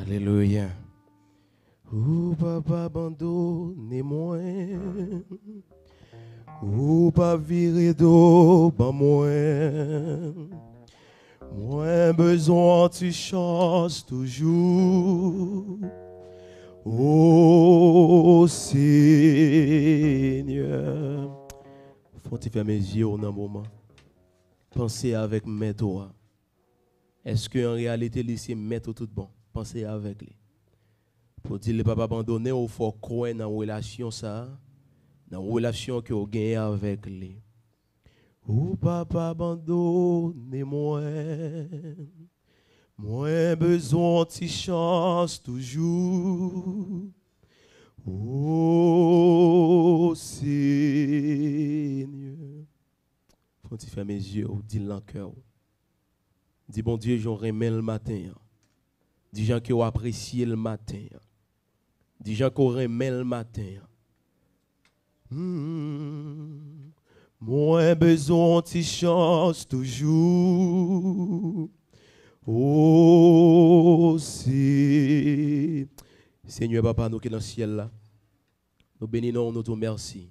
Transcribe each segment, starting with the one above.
Alléluia. Ou pas abandonner moi, ou pas virer d'eau, ben moi besoin tu chances toujours. Oh Seigneur, faut-il faire mes yeux au moment? Pensez avec toi. Est-ce qu'en réalité, c'est mettre tout bon? Pensez avec lui. Pour dire, ne pas abandonner, il faut croire dans la relation, ça, dans la relation que vous gagnez avec lui. Ou pas abandonner moi, moi besoin de chance toujours. Oh Seigneur, faut-il faire mes yeux, dis le cœur. Dis bon Dieu, j'en remets le matin. Dis gens qui ont apprécié le matin. Dis gens qui ont remis le matin. Moi besoin de chance toujours. Oh Seigneur Papa, nous qui dans le ciel là. Nous bénissons, nous te remercions.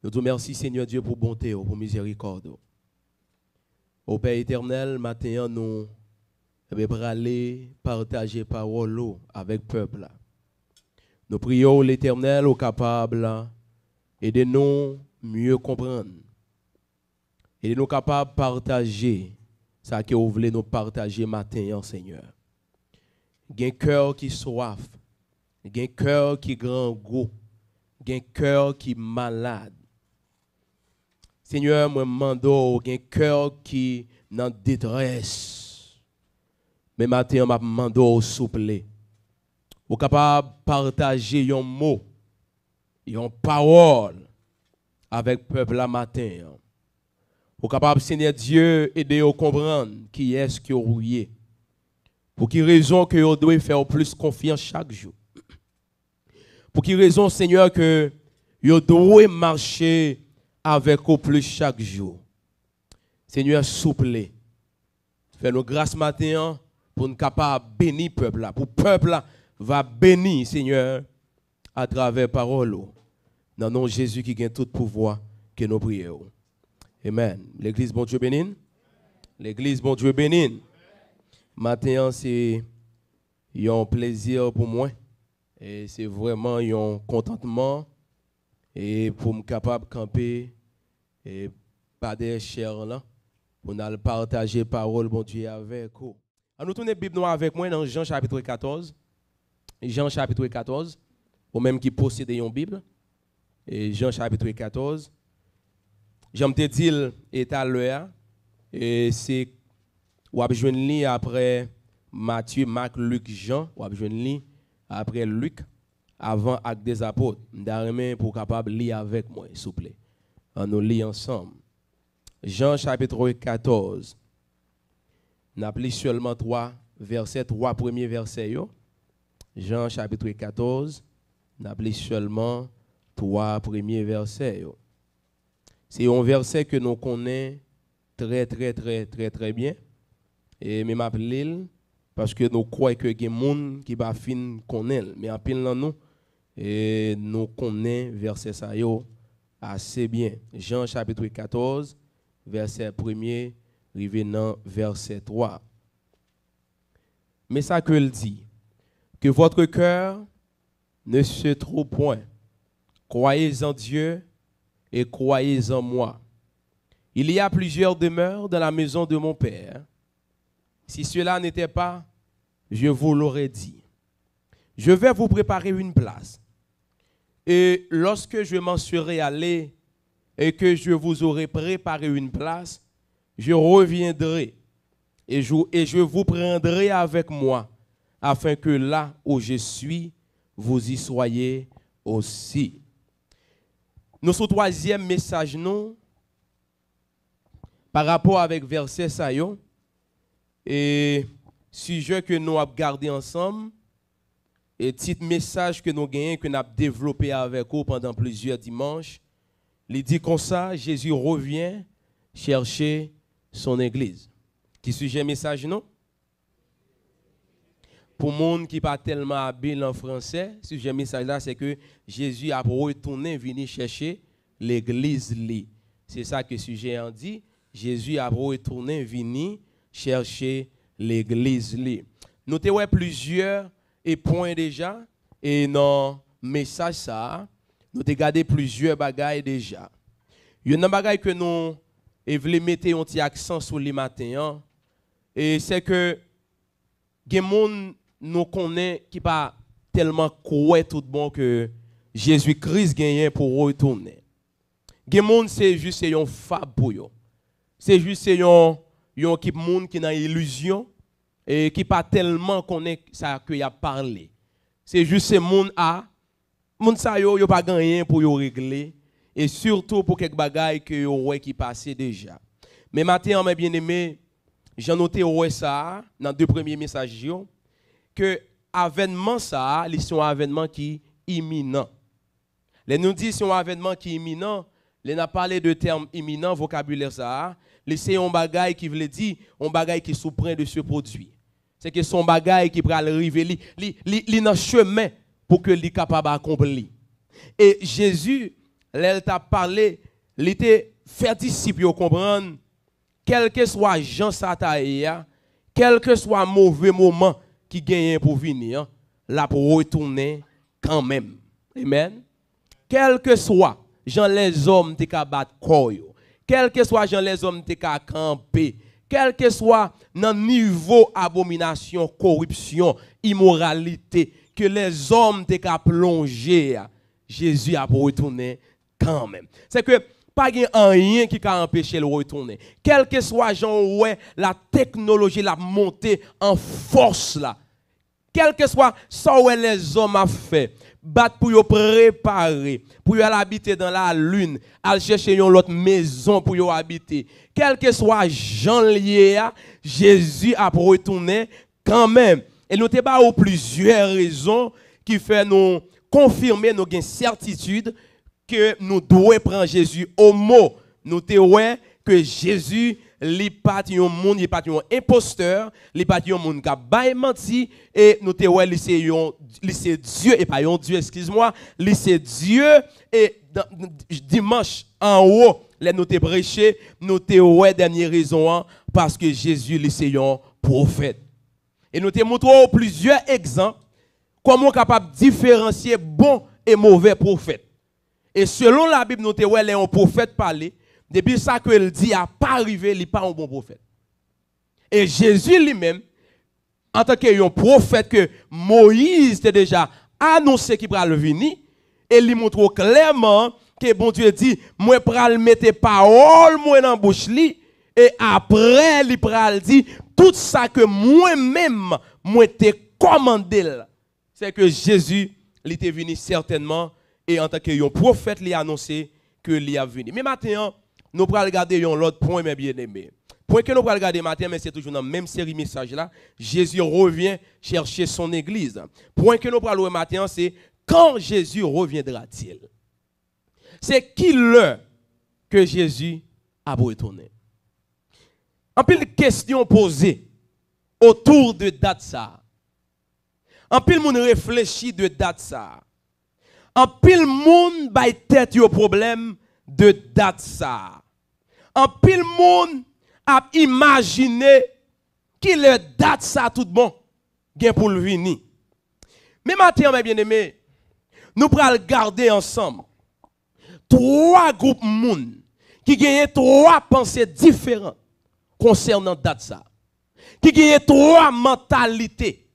Nous te remercions Seigneur Dieu pour bonté, pour miséricorde. Au Père éternel, matin nous pour aller partager parole avec le peuple. Nous prions l'Éternel au capable et de nous mieux comprendre. Et de nous capables de partager ça que vous voulez nous partager matin, Seigneur. Il y a un cœur qui soif, il y a un cœur qui grand goût, il y a un cœur qui malade. Seigneur, moi demande, il y a un cœur qui est en détresse. Mais matin, je demande au souple. Vous êtes capable de partager un mot, une parole avec le peuple la matin. Vous êtes capable, Seigneur Dieu, aider à comprendre qui est-ce que vous êtes. Pour quelle raison que vous devez faire plus confiance chaque jour. Pour quelle raison, Seigneur, que vous devez marcher avec vous plus chaque jour. Seigneur, souple. Fais-nous grâce matin pour nous capables de bénir le peuple. Pour le peuple va bénir, Seigneur, à travers la parole. Dans le nom de Jésus qui gagne tout pouvoir que nous prions. Amen. L'église, bon Dieu bénisse. L'église, bon Dieu bénisse. Matin, c'est un plaisir pour moi. Et c'est vraiment un contentement. Et pour me capable de camper et pas des chairs là. Pour nous partager la parole, bon Dieu, avec vous. Nous tournons la Bible noire avec moi dans Jean chapitre 14. Jean chapitre 14. Ou même qui possède une Bible. Et Jean chapitre 14. J'aime te dire, et à l'heure, et c'est, ou besoin après Matthieu, Marc, Luc, Jean, ou besoin après Luc, avant Actes des Apôtres. D'arriver pour capable de lire avec moi, s'il vous plaît. On nous lit ensemble. Jean chapitre 14. N'a pris seulement 3 versets, 3 premiers versets. Jean chapitre 14. N'a pris seulement 3 premiers versets. C'est un verset que nous connaissons très bien. Et même appelé parce que nous croyons que il y a des gens qui va fin connaître. Mais en pile dans nous, et nous connaissons verset ça assez bien. Jean chapitre 14, verset 1er, revenant verset 3. Mais ça que il dit, que votre cœur ne se trouve point. Croyez en Dieu et croyez en moi. Il y a plusieurs demeures dans la maison de mon Père. Si cela n'était pas, je vous l'aurais dit. Je vais vous préparer une place. Et lorsque je m'en serai allé et que je vous aurai préparé une place, je reviendrai et je vous prendrai avec moi, afin que là où je suis, vous y soyez aussi. Notre troisième message, nous, par rapport avec verset Sayon, et sujet que nous avons gardé ensemble, et petit message que nous gagnons, que nous avons développé avec vous pendant plusieurs dimanches, il dit comme ça, Jésus revient chercher son église. Qui sujet message, non? pour monde qui pas tellement habile en français, si j'ai mis ça là, c'est que Jésus a retourné venir chercher l'église li. C'est ça que le sujet en dit. Jésus a retourné venir chercher l'église li. Nous avons plusieurs points déjà et dans le message ça, nous avons gardé plusieurs bagailles déjà. Il y a une bagaille que nous voulons mettre un petit accent sur les matins et c'est que des gens nous connaissent qui pas tellement croient tout bon que Jésus-Christ gagne pour retourner. Des gens c'est juste un fab pour eux. C'est juste un équipe monde qui n'a illusion et qui pas tellement connaît ça que y a parlé. C'est juste ces monde ça yo pas gagné pour yo régler et surtout pour quelques bagailles que yo qui passé déjà. Mais maintenant mes bien-aimés, j'ai noté ça dans deux premiers messages que avènement ça, c'est un avènement qui est imminent. Les nous dit c'est un avènement qui est imminent, les n'a parlé de terme imminent vocabulaire ça, c'est un bagaille qui veut dire un bagaille qui sous près de se produire. C'est que son bagaille qui va arriver li dans chemin pour que li capable d'accomplir. Et Jésus, là il t'a parlé, il était fait disciple comprendre quel que soit Jean Sataïa, quel que soit mauvais moment qui gagne pour venir, là pour retourner quand même. Amen. Quel que soit Jean les hommes qui battre corps, quel que soit Jean les hommes qui camper, quel que soit dans niveau abomination, corruption, immoralité que les hommes qui plongé, Jésus a retourné quand même. C'est que pas rien qui a empêché le retourner. Quel que soit Jean ouais la technologie la montée en force là. Quel que soit ça où les hommes a fait, battre pour yo préparer, pour yo habiter dans la lune, aller chercher une autre maison pour yo habiter. Quel que soit Jean lié, Jésus a retourné quand même. Et nous avons plusieurs raisons qui font nous confirmer nos certitudes que nous devons prendre Jésus au mot. Nous avons que Jésus n'est pas un monde, il n'est pas un imposteur, il n'est pas un monde qui a menti, et nous avons c'est Dieu, et pas un Dieu, excuse-moi, c'est Dieu, et dimanche en haut, nous avons prêché, nous avons dernière raison, parce que Jésus c'est un prophète. Et nous avons montré plusieurs exemples, comment on est capable de différencier bon et mauvais prophète. Et selon la Bible, nous avons un prophète parler. Depuis ça que il dit à pas arrivé, il n'est pas un bon prophète. Et Jésus lui-même, en tant qu'un prophète que Moïse était déjà annoncé qu'il va venir, et il montre clairement que bon Dieu dit, moi pral mettre parole moi dans bouche li, et après il pral dit tout ça que moi-même moi t'ai commandé. C'est que Jésus il était venu certainement et en tant qu'un prophète il a annoncé que il a venu. Mais maintenant nous allons regarder un autre point, mes bien-aimés. Point que nous allons regarder matin, mais c'est toujours dans la même série de messages là. Jésus revient chercher son église. Point que nous allons regarder matin, c'est quand Jésus reviendra-t-il? C'est qui l'heure que Jésus a retourné? En pile de questions posées autour de date ça. En pile monde réfléchit de date ça. En pile monde bay tête au problème de date ça. En pile monde a imaginé qu'il est date ça tout bon gain pour le venir. Mais maintenant mes bien-aimés, nous allons garder ensemble trois groupes monde qui gagnent trois pensées différentes concernant date ça. Qui gagnent trois mentalités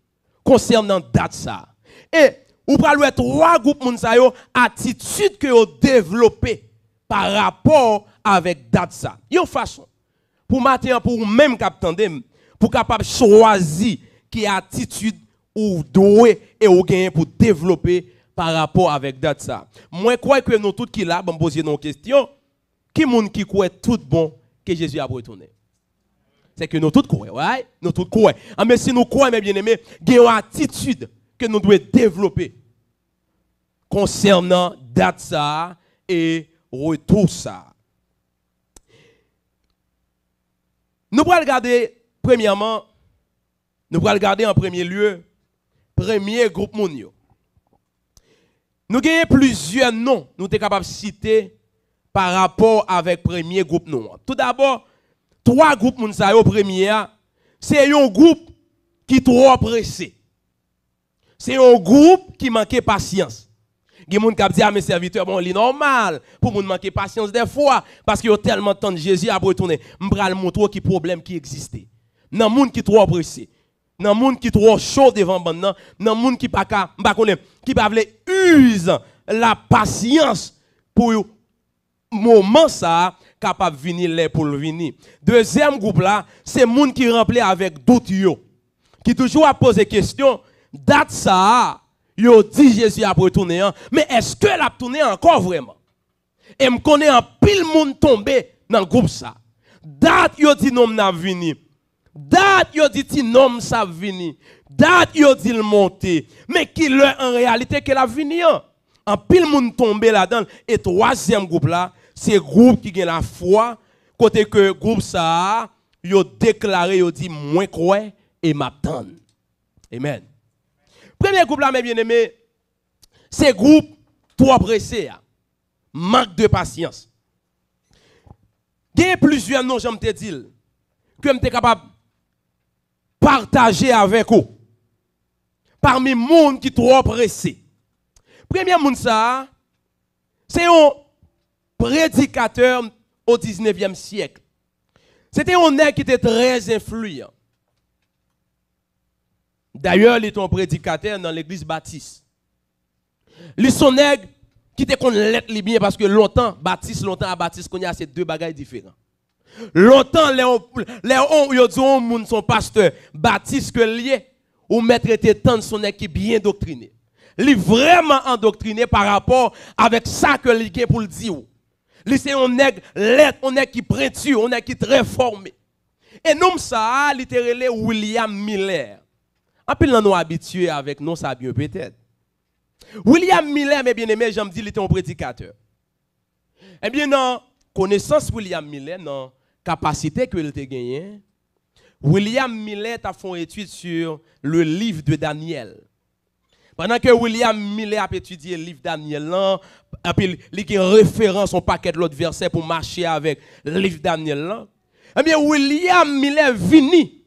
concernant date ça. Et ou allons trois groupes monde ça yo attitude que ont développé par rapport avec date ça. Yon façon pour matin pour même capitaine pour capable choisir qui attitude ou doué et ou gagner pour développer par rapport avec date ça. Moi crois que nous tous qui là me poser nos questions qui monde qui croit tout bon que Jésus a retourné. C'est que nous tous croyons, ouais, nous tous croyons. Mais si nous croyons mes bien-aimés, il y a une attitude que nous devons développer concernant date ça et retour ça. Nous allons regarder premièrement, nous allons regarder en premier lieu premier groupe moun yo. Nous avons plusieurs noms, nous sommes capables de citer par rapport avec premier groupe nous. Tout d'abord, 3 groupes moun sa yo premier, c'est un groupe qui trop pressé. C'est un groupe qui manque patience. Il y a des gens qui disent à mes serviteurs, bon, c'est normal pour moun manquer patience des fois parce qu'il y a tellement de temps de Jésus à retourner. Je vais montrer qui problème qui existait. Dans moun qui trop pressé. Dans moun qui trop chaud devant bande, dans moun qui pas use la patience pour moment ça capable venir là pour le venir. Deuxième groupe là, c'est moun qui rempli avec doute yo, qui toujours a posé question, date ça yo dit Jésus a retourné, mais est-ce que l'a tourné encore vraiment? Et me connaît en pile monde tombé dans le groupe ça. Date yo dit non n'a venu. Date yo dit ti nom ça vini. Date yo dit le monter. Mais qui le en réalité qu'elle a vini en pile monde tombé là-dedans. Et troisième groupe là, c'est groupe qui gagne la foi côté que groupe ça yo déclaré yo dit moins croire et m'attend. Amen. Premier groupe là mes bien-aimés, c'est groupe trop pressé. Manque de patience. Il y a plusieurs noms j'aime te dire que je suis capable partager avec vous. Parmi les gens qui sont trop pressés. Premier monde ça, c'est un prédicateur au 19e siècle. C'était un nègre qui était très influent. D'ailleurs, il est un prédicateur dans l'église baptiste. Il son nègre qui était qu'on l'être bien parce que longtemps à baptiste qu'on y a ces deux bagages différents. Longtemps, les gens sont pasteurs baptistes que lié ou maître était tant son équipe bien doctriné. Il est vraiment endoctriné par rapport avec ça que il pour le dire. Il c'est un nègre lettre, on est qui prêtu, on est qui très formé. Et nom ça littéralement William Miller. En plus nous habitués avec nous ça bien peut-être. William Miller mes bien-aimés, j'aime dire il était un prédicateur. Eh bien non, connaissance William Miller non capacité que il a gagné, William Miller a fait une étude sur le livre de Daniel. Pendant que William Miller a étudié le livre de Daniel, il a référence au paquet de l'autre verset pour marcher avec le livre de Daniel. Eh bien, William Miller vini,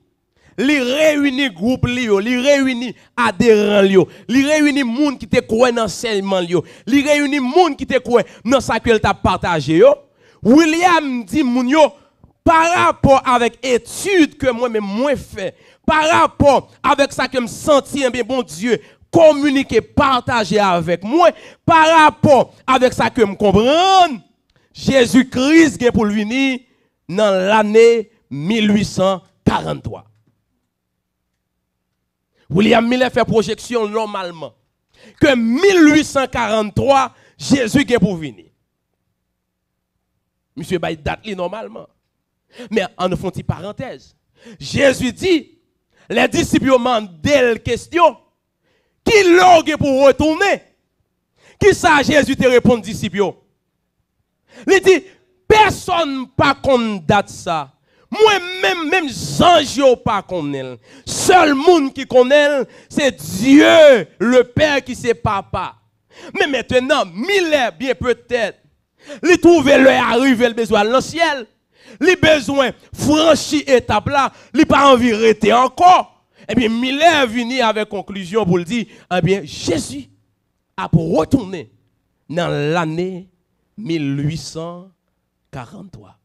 il réunit groupe, il réunit adhérents, il réunit monde qui te croit dans l'enseignement, il réunit monde qui te croit dans ce qu'il t'a partagé. William dit moun par rapport avec étude que moi fait, par rapport avec ça que me senti bien bon Dieu communiquer, partager avec moi, par rapport avec ça que me comprendre, Jésus-Christ est pour venir dans l'année 1843. William Miller fait projection normalement que 1843 Jésus est pour venir. Monsieur Baye date normalement. Mais en nous font une parenthèse. Jésus dit, les disciples demandent des questions. Qui l'orgue pour retourner? Qui ça Jésus te répond disciples? Il dit, personne pas qu'on date ça. Moi-même, Jean pas connaît. Seul monde qui connaît, c'est Dieu, le Père qui c'est papa. Mais maintenant, Miller, bien peut-être, il trouve le arriver le besoin dans le ciel. Il besoin franchir étape là, il pas envie de rester encore. Et bien Miller venu avec conclusion pour le dire, eh bien Jésus a pour retourner dans l'année 1843.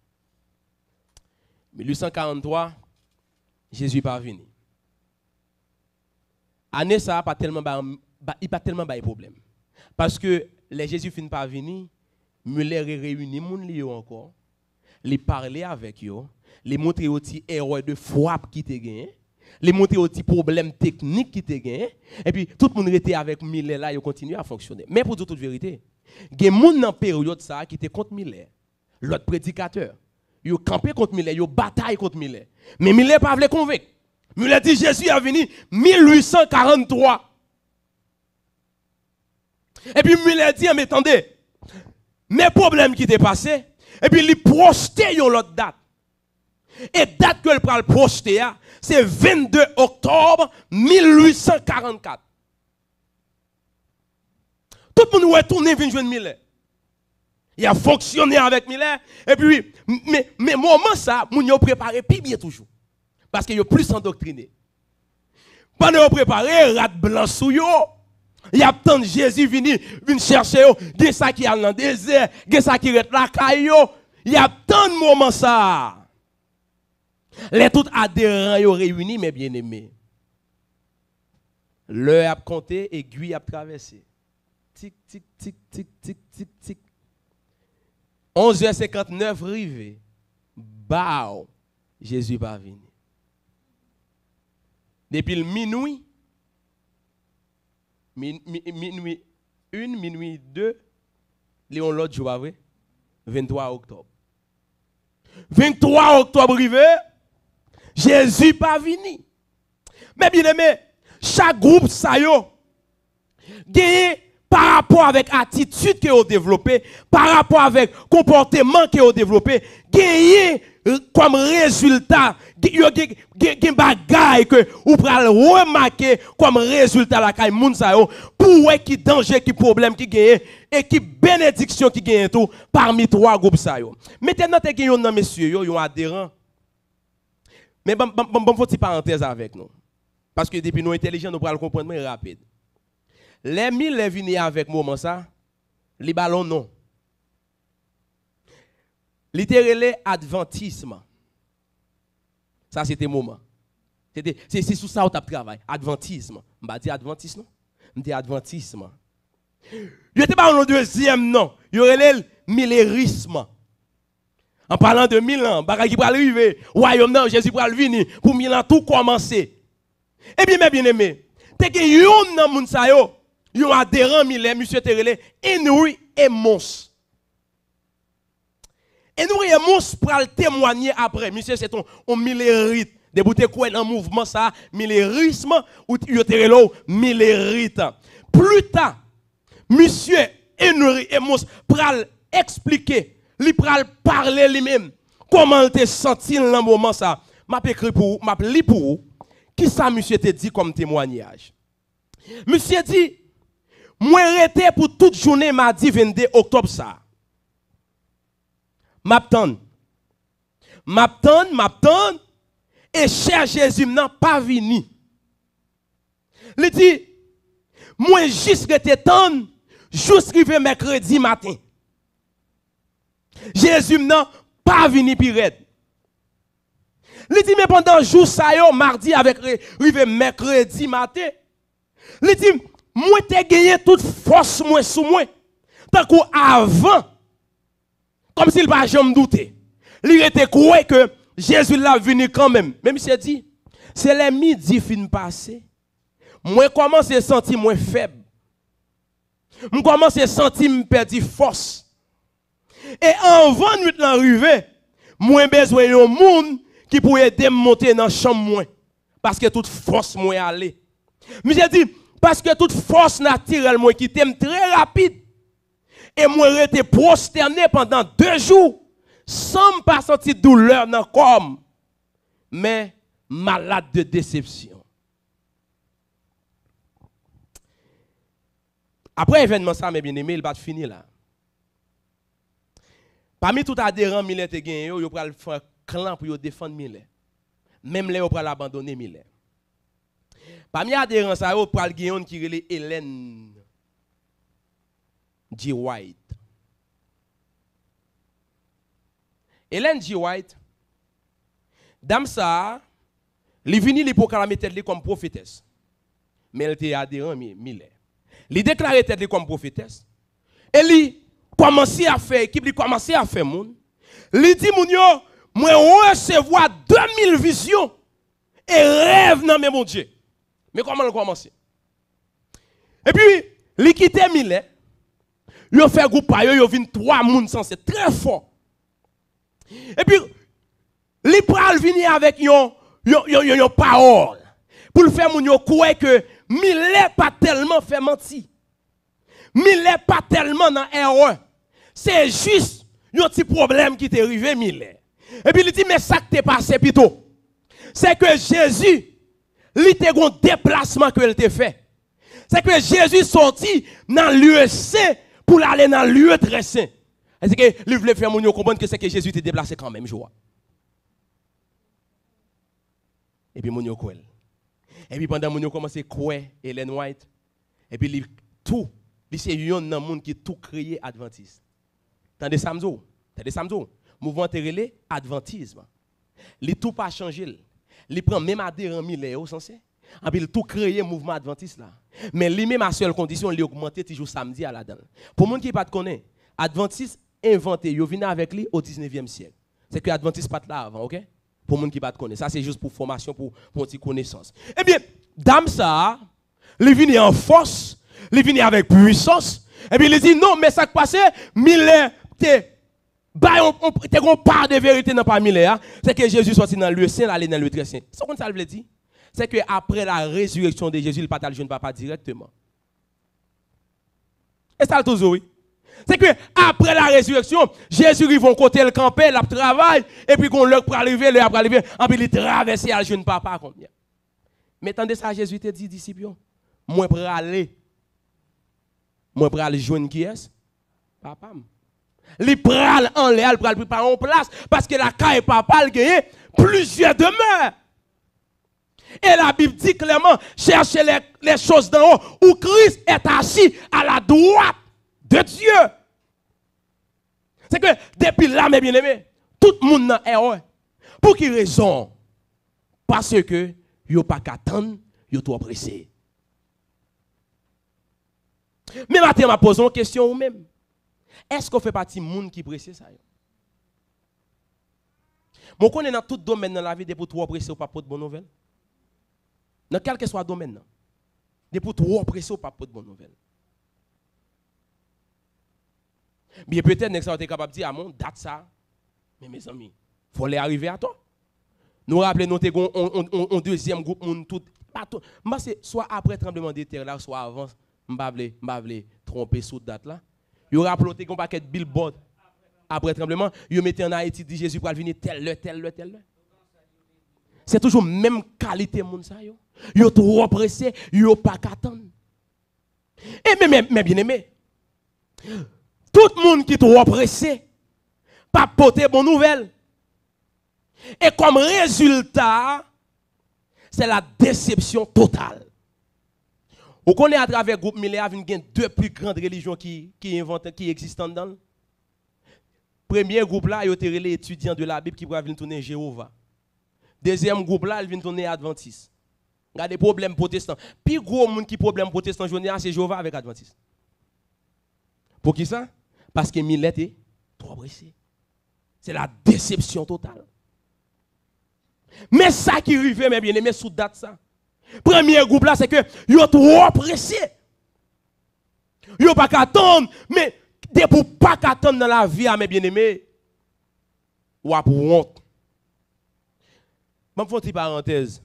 1843, Jésus pas venu. Année ça pas tellement il pas tellement de problème. Parce que les Jésus fin pas venir, Miller réunit moun li encore. Les parler avec eux, les montrer aussi erreur de frappe qui te gagne, les montrer aussi problème technique qui te gagne, et puis tout le monde était avec Miller là, il continue à fonctionner. Mais pour dire toute vérité, il y a des gens dans la période ça qui étaient contre Miller, l'autre prédicateur, ils ont campé contre Miller, ils ont bataillé contre Miller. Mais Miller pas voulu convaincre. Miller dit Jésus est venu 1843. Et puis Miller dit mais attendez, mes problèmes qui étaient passés. Et puis, il projeté l'autre date. Et date que le projeté, c'est 22 octobre 1844. le monde retourne venir jouer Miller. Il a fonctionné avec Miller. Et puis, mais moment ça, moun yo préparé puis bien toujours. Parce qu'il y a plus endoctriné. Pendant yo préparé, rat blanc sou yo. Il y a tant de Jésus vini chercher yo. Gen ça qui a dans le désert, gen ça qui rete la caillou. Il y a tant de moments ça. Les tout adhérents yo réunis, mes bien-aimés. L'heure a compté, aiguille a traversé. Tic, tic, tic, tic, tic, tic, tic. 11h59 rivé. Bao, Jésus pas venu. Depuis le minuit 1, minuit 2, Léon l'autre jour, pas vrai? 23 octobre. 23 octobre rivé, Jésus pas venu. Mais bien aimé, chaque groupe ça yo gagne par rapport avec attitude que ont développé, par rapport avec comportement que ont développé, gagne comme résultat, gen bagay que ou pral remarquer comme résultat la kay moun sa yo pour qui danger, qui problème qui gagne et qui bénédiction qui gagne tout parmi trois groupes sa yo. Maintenant te gen yon nan monsieur yo yon adhérent. Mais bon faut une parenthèse avec nous. Parce que depuis nous intelligents nous pral comprendre mais rapide. Les mille les vini avec moment ça, li ballon non. Littéralement adventisme. Ça c'était moment. C'est sous ça où tu travailles. Adventisme. Je ne dis adventisme non. Je dis adventisme. Je n'étais pas un deuxième nom. Il y aurait le millérisme. En parlant de 1000 ans, bagay qui va arriver, royaume non, Jésus va venir pour 1000 ans tout commencer. Eh bien mes bien-aimés, t'es que yon nan moun sa yo, yon adhérent Miller, monsieur Terele, Henry et Mons. Henry et Mons pral témoigner après, monsieur c'est un millérite. Débouté quoi dans mouvement ça, millérisme ou yo Terele millérite. Plus tard, monsieur Henry et Mons pral expliquer, li pral parler lui-même comment il te senti dans le moment ça. M'a écrit pour m'a li pour qui ça monsieur te dit comme témoignage. Monsieur dit moi arrêté pour toute journée mardi 22 octobre ça. M'attend et cher Jésus n'a pas venu. Il dit moi juste rete tendre jusqu'à mercredi matin. Jésus n'a pas venu pirate. Il dit mais pendant jour ça yo mardi avec rive mercredi matin. Il dit moi t'ai gagné toute force moi sous moi. Tant qu'avant comme s'il pas jamais douté. Il était croire que Jésus l'a venu quand même. Même s'il dit c'est les midi fin passé. Moi commence à sentir moins faible. Moi commence à sentir me perdre force. Et avant nuit l'arrivée, moi besoin d'un monde qui pourrait aider me monter dans la chambre moins parce que toute force moi aller. Mais j'ai dit parce que toute force naturelle moi qui t'aime très rapide et moi été prosterné pendant 2 jours sans pas sentir douleur dans le corps mais malade de déception. Après événement ça mes bien-aimés, il va finir là. Parmi tout adhérent Miller te gen yo pral faire clan pour défendre Miller. Même les yo pral abandonner Miller. Parmi adhérents ça yo pral gen yon qui relé Hélène G. White. Hélène G. White dame ça li vini li proclamer tête comme prophétesse. Mais elle était adhérent Miller. Li déclarer tête comme prophétesse. Et li commencer à faire équipe, il commencer à faire moun. Il dit moun yo, moi recevoir 2000 visions et rêve dans mes mon Dieu. Mais comment on commencer? Et puis, il quitte Miller. Il fait groupe pa yo vinn 3 moun sans c'est très fort. Et puis il pral venir avec yon parole pour le faire moun yo croire que Miller pas tellement fait mentir. Miller pas tellement dans erreur. C'est juste un petit problème qui t'est arrivé, Miller. Et puis il dit, mais ça qui t'est passé plutôt, c'est que Jésus, il t'a un déplacement qu'il t'a fait. C'est que Jésus sorti dans le lieu saint pour aller dans le lieu très saint. C'est que lui voulait faire mon comprendre que c'est que Jésus était déplacé quand même, joie. Et puis mon quoi. Et puis pendant mon commencé quoi Ellen White. Et puis tout, c'est un monde qui tout créé adventiste. Tandis samedi, mouvement relé adventisme. Il tout pas changé. Il prend même adhérent millénaire sensé. Et puis il tout créé mouvement adventiste là. Mais lui même à seule condition il augmenté toujours samedi à la dedans. Pour monde qui pas connaît, adventiste inventé, yo vient avec lui au 19e siècle. C'est que adventiste pas là avant, OK? Pour monde qui pas connaît. Ça c'est juste pour formation pour une petite connaissance. Eh bien, dame ça, il vient en force, il vient avec puissance. Et puis il dit non, mais ça qui passe, millénaire on part de vérité dans pas millénaire, c'est que Jésus sorti dans le lieu saint, aller dans le lieu très saint. C'est comme ça veut dire. C'est que après la résurrection de Jésus, il pas le jeune papa directement. Et ça le toujours oui. C'est que après la résurrection, Jésus ils vont côté le camper, le travail et puis qu'on leur pour arriver, leur pour arriver, en puis il traverser à jeune papa combien. Mais tandis ça Jésus te dit disciples, moi pour aller joindre qui est papa. Li pral en l'air, pral préparer en place parce que la caille papa gagne plusieurs demeures. Et la Bible dit clairement, cherchez les choses d'en haut où Christ est assis à la droite de Dieu. C'est que depuis là, mes bien-aimés, tout le monde est heureux. Pour quelle raison? Parce que yo pas qu'attendre, yo trop pressé. Mais maintenant, je pose une question ou même. Est-ce qu'on fait partie du monde qui pressé ça? Mon connaît dans tout domaine dans la vie, depuis trop pressé ou pas pour de bonnes nouvelles. Dans quel que soit le domaine, depuis trop pressé ou pas pour de bonnes nouvelles. Bien peut-être que ça va être capable de dire à mon date ça. Mais mes amis, il faut aller arriver à toi. Nous rappelons nous on deuxième groupe monde tout pas tout. Moi c'est soit après tremblement de terre là, soit avant, m'bavle tromper sous date là. Yo rappelons qu'on paquet billboard après tremblement, yo mettez en Haïti dit Jésus pour venir tel. C'est toujours même qualité monde ça yo. Yo trop pressé, yo pas qu'attendre. Et mais bien aimé. Tout le monde qui est trop pressé, pas porter bonne nouvelle. Et comme résultat, c'est la déception totale. Vous connaissez à travers le groupe Millénaire, il y a deux plus grandes religions qui existent dans le premier groupe là, il y a les étudiants de la Bible qui vont venir tourner Jéhovah. Deuxième groupe là, ils viennent tourner Adventiste. Il y a des problèmes protestants. Puis gros monde qui problème protestant c'est Jéhovah avec Adventiste. Pour qui ça? Parce que Millet est trop pressé. C'est la déception totale. Mais ça qui arrive, mes bien-aimés, sous date ça. Premier groupe là, c'est que vous êtes trop pressé. Vous n'avez pas qu'à attendre, mais dès pour pas qu'à attendre dans la vie, mes bien-aimés, vous avez honte. Je vais faire une petite parenthèse.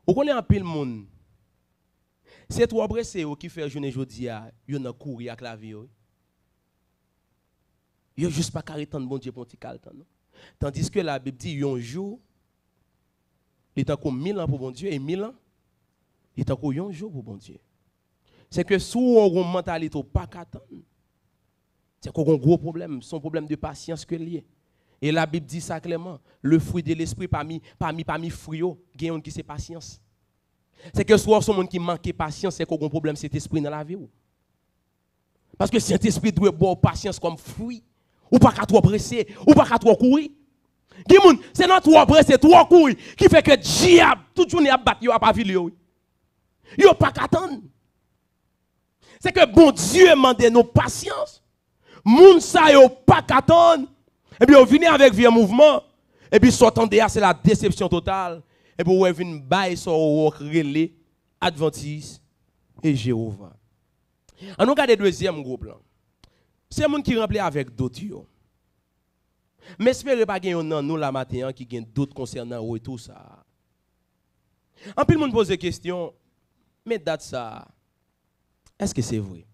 Vous connaissez un peu le monde. C'est trop pressé qui fait journée aujourd'hui, vous avez couru avec la vie. Vous n'avez juste pas qu'à attendre bon Dieu pour un petit calme. Tandis que la Bible dit, un jour, il est encore 1000 ans pour bon Dieu, et 1000 ans, il est encore un jour pour bon Dieu. C'est que si on a une mentalité pas qu'attendre, c'est qu'on a un gros problème, son problème de patience que lié. Et la Bible dit ça clairement, le fruit de l'esprit parmi fruits, il y a un qui c'est patience. C'est que soit son monde qui manque de patience, c'est qu'on a un problème cet esprit dans la vie. Parce que cet esprit doit boire patience comme fruit, ou pas qu'à trop pressé, ou pas qu'à trop courir. C'est notre trop pressé, trop courir, qui fait que diable, toute journée a battu, il a pas vu. Il n'a pas qu'à attendre. C'est que bon Dieu demande nos patience. Moun sa yo pas qu'à attendre. Et puis on vient avec vieux mouvement. Et puis s'attendez c'est la déception totale. Et puis on vient bailler sur relais Adventiste et Jéhovah. On regarde le deuxième groupe là. C'est un monde qui remplit avec d'autres. Mais espérez pas gagner dans nous la matin qui gagne d'autres concernant eux et tout ça. En plus le monde pose des questions. Mais date ça. Est-ce que c'est vrai?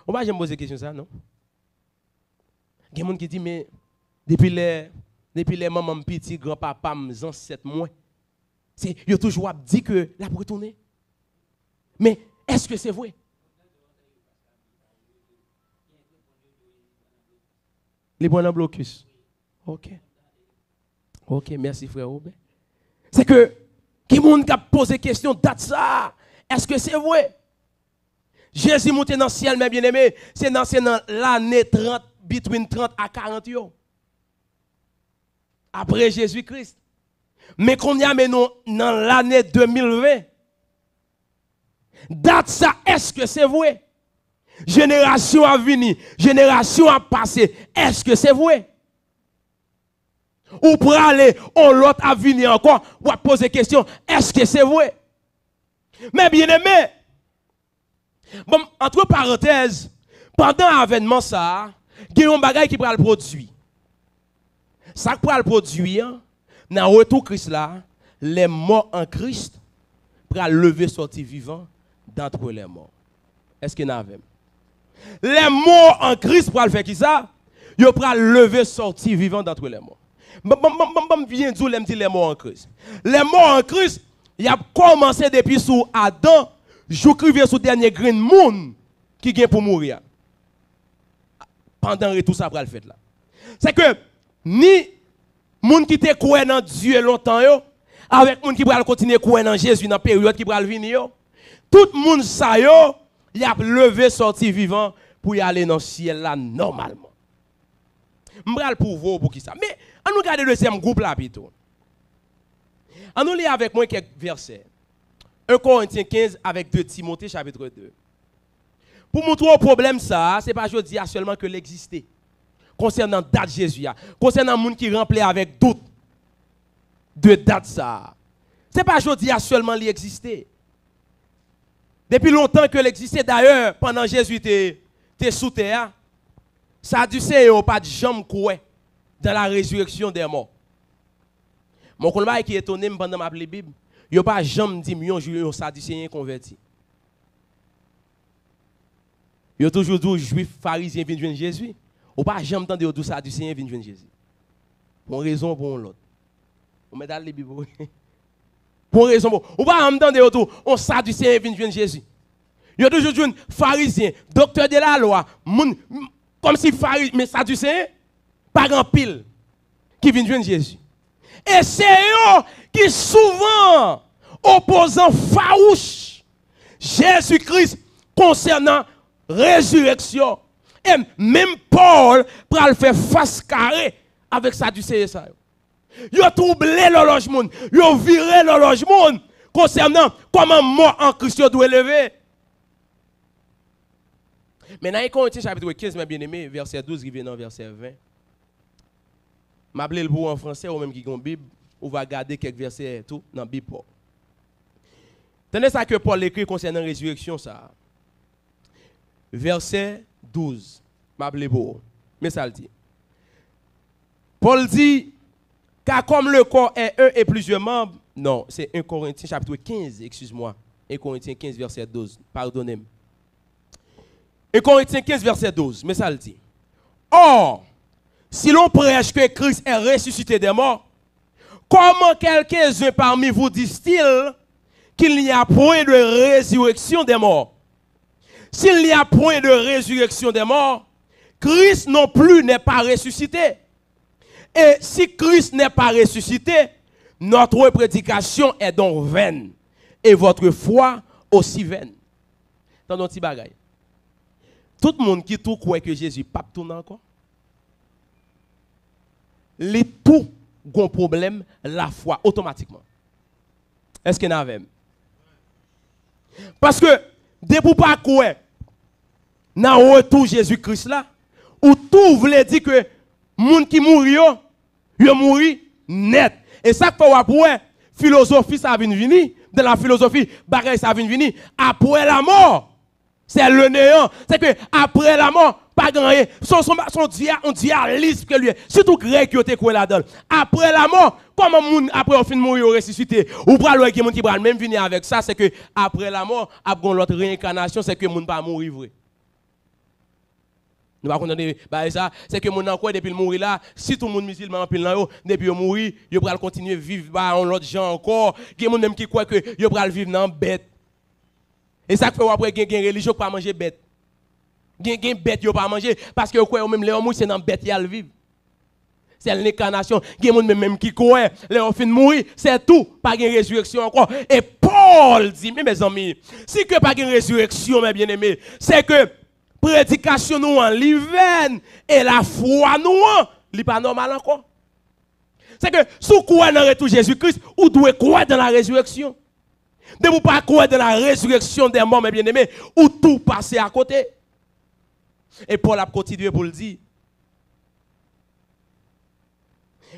On va jamais poser des questions ça non? Il y a des gens qui disent mais depuis les mamans petit grand-papa mes ancêtres moi. C'est yo toujours dit que la pour retourner. Mais est-ce que c'est vrai? Les bons blocus. OK. OK, merci frère Robert. C'est que qui monde qui a posé question date ça? Est-ce que c'est vrai? Jésus monté dans le ciel, mes bien-aimés, c'est dans l'année 30, between 30 à 40 yo. Après Jésus-Christ. Mais qu'on y a maintenant dans l'année 2020. Date ça, est-ce que c'est vrai? Génération à venir, génération à passer, est-ce que c'est vrai? Ou pour aller, on l'autre à venir encore, ou à poser question, est-ce que c'est vrai? Mais bien aimé, bon, entre parenthèses, pendant l'avènement ça, il y a un bagage qui prend le produit. Ça qui prend le produit, dans le retour Christ là, les morts en Christ, prend lever sortir vivant d'entre les morts. Est-ce qu'il y en a? Les morts en Christ pour le faire qui ça? Ils prend lever sortir vivant d'entre les morts. Bien dire les morts en Christ. Les morts en Christ, il a commencé depuis sous Adam, j'écrivais sous dernier green moon qui vient pour mourir. Pendant tout ça pour le fait là. C'est que ni moun qui te croit dans Dieu longtemps yo, avec moun qui va continuer croire dans Jésus dans période qui va venir yo, tout moun ça yo, il a levé sorti vivant pour y aller dans le ciel là normalement. M'bral pour vous pour qui ça. Mais on nous regarde le deuxième groupe là plutôt. On nous lit avec moi quelques versets. 1 Corinthiens 15 avec 2 Timothée chapitre 2. Pour montrer au problème ça, c'est pas je dis seulement que l'exister. Concernant date Jésus, concernant les gens qui remplit avec doute de date ça. C'est pas je dis seulement l'exister. Depuis longtemps que l'existait d'ailleurs pendant Jésus était sous terre, ça a dû ser pas de jambe quoi dans la résurrection des morts. Mon collègue qui est étonné pendant ma Bible, il n'y a pas jambe dit million de sadducéens convertis. Il y a toujours dit juifs pharisiens viennent joindre Jésus. Ou pas jamais entendu tout sadducéens viennent joindre Jésus. Pour une raison pour l'autre. On met dans les Bibles. Pour une raison pour ou pas entendre tout on sadducéens viennent joindre Jésus. Il y a toujours des pharisiens, docteur de la loi, comme si pharisiens mais sadducéens pas grand pile qui viennent joindre Jésus. Et c'est eux qui souvent opposant farouche Jésus-Christ concernant résurrection. Et même Paul pour le faire face carré avec Sadducéen ça. Ils ont troublé l'horloge monde, ils ont viré l'horloge monde concernant comment mort en Christ doit lever. Mais dans Corinthiens chapitre 15, mes bien-aimés, verset 12, qui vient dans verset 20. M'appelez le bout en français ou même qui ont Bible, on va garder quelques versets tout dans la Bible. Tenez ça que Paul écrit concernant la résurrection ça. Verset 12. M'appelez beau. Mais ça le dit. Paul dit car comme le corps est un et plusieurs membres, non, c'est 1 Corinthiens chapitre 15, excuse-moi. 1 Corinthiens 15 verset 12. Pardonnez-moi. 1 Corinthiens 15 verset 12, mais ça le dit. Or, si l'on prêche que Christ est ressuscité des morts, comment quelques-uns parmi vous disent-ils qu'il n'y a point de résurrection des morts? S'il n'y a point de résurrection des morts, Christ non plus n'est pas ressuscité. Et si Christ n'est pas ressuscité, notre prédication est donc vaine. Et votre foi aussi vaine. Dans notre petit bagaille. Tout le monde qui tout croit que Jésus pas tourne encore. Les tout gon problème la foi automatiquement. Est-ce qu'il y en a même? Parce que depuis pas quoi dans retour Jésus-Christ là ou tout voulait dire que monde qui mouri yo mouri net. Et ça fait après philosophie ça vient venir dans la philosophie bagaille ça vient venir après la mort. C'est le néant. C'est que après la mort, pas grand-chose. Son dialyse que lui. Surtout grec qui était quoi là-dedans. Après la mort, comment moun après on fin de mourir ressuscité. Ou pral ouais qui moun qui pral même venir avec ça, c'est que après la mort, après l'autre réincarnation, c'est que moun pas mourir vrai. Nous pas comprendre bah ça, c'est que moun encore depuis le mourir là, si tout le monde musulman en pile là depuis le mourir, yo pral continuer vivre bah on l'autre gens encore, qui moun même qui croit que yo pral vivre dans bête. Et ça fait après gen religion pas manger bête. Gen bête yo pas manger parce que quoi même les hommes c'est dans bête y a le vivre. C'est l'incarnation. Gen moun même qui croit, les on fin mourir, c'est tout, pas gen résurrection encore. Et Paul dit mes amis, si que pas gen résurrection mes bien-aimés, c'est que prédication nous en l'hiver et la foi nous en li pas normal encore. C'est que sous quoi dans retour Jésus-Christ, ou doit croire dans la résurrection. De vous pas croire dans la résurrection des morts mes bien-aimés, ou tout passer à côté. Et Paul a continué pour le dire.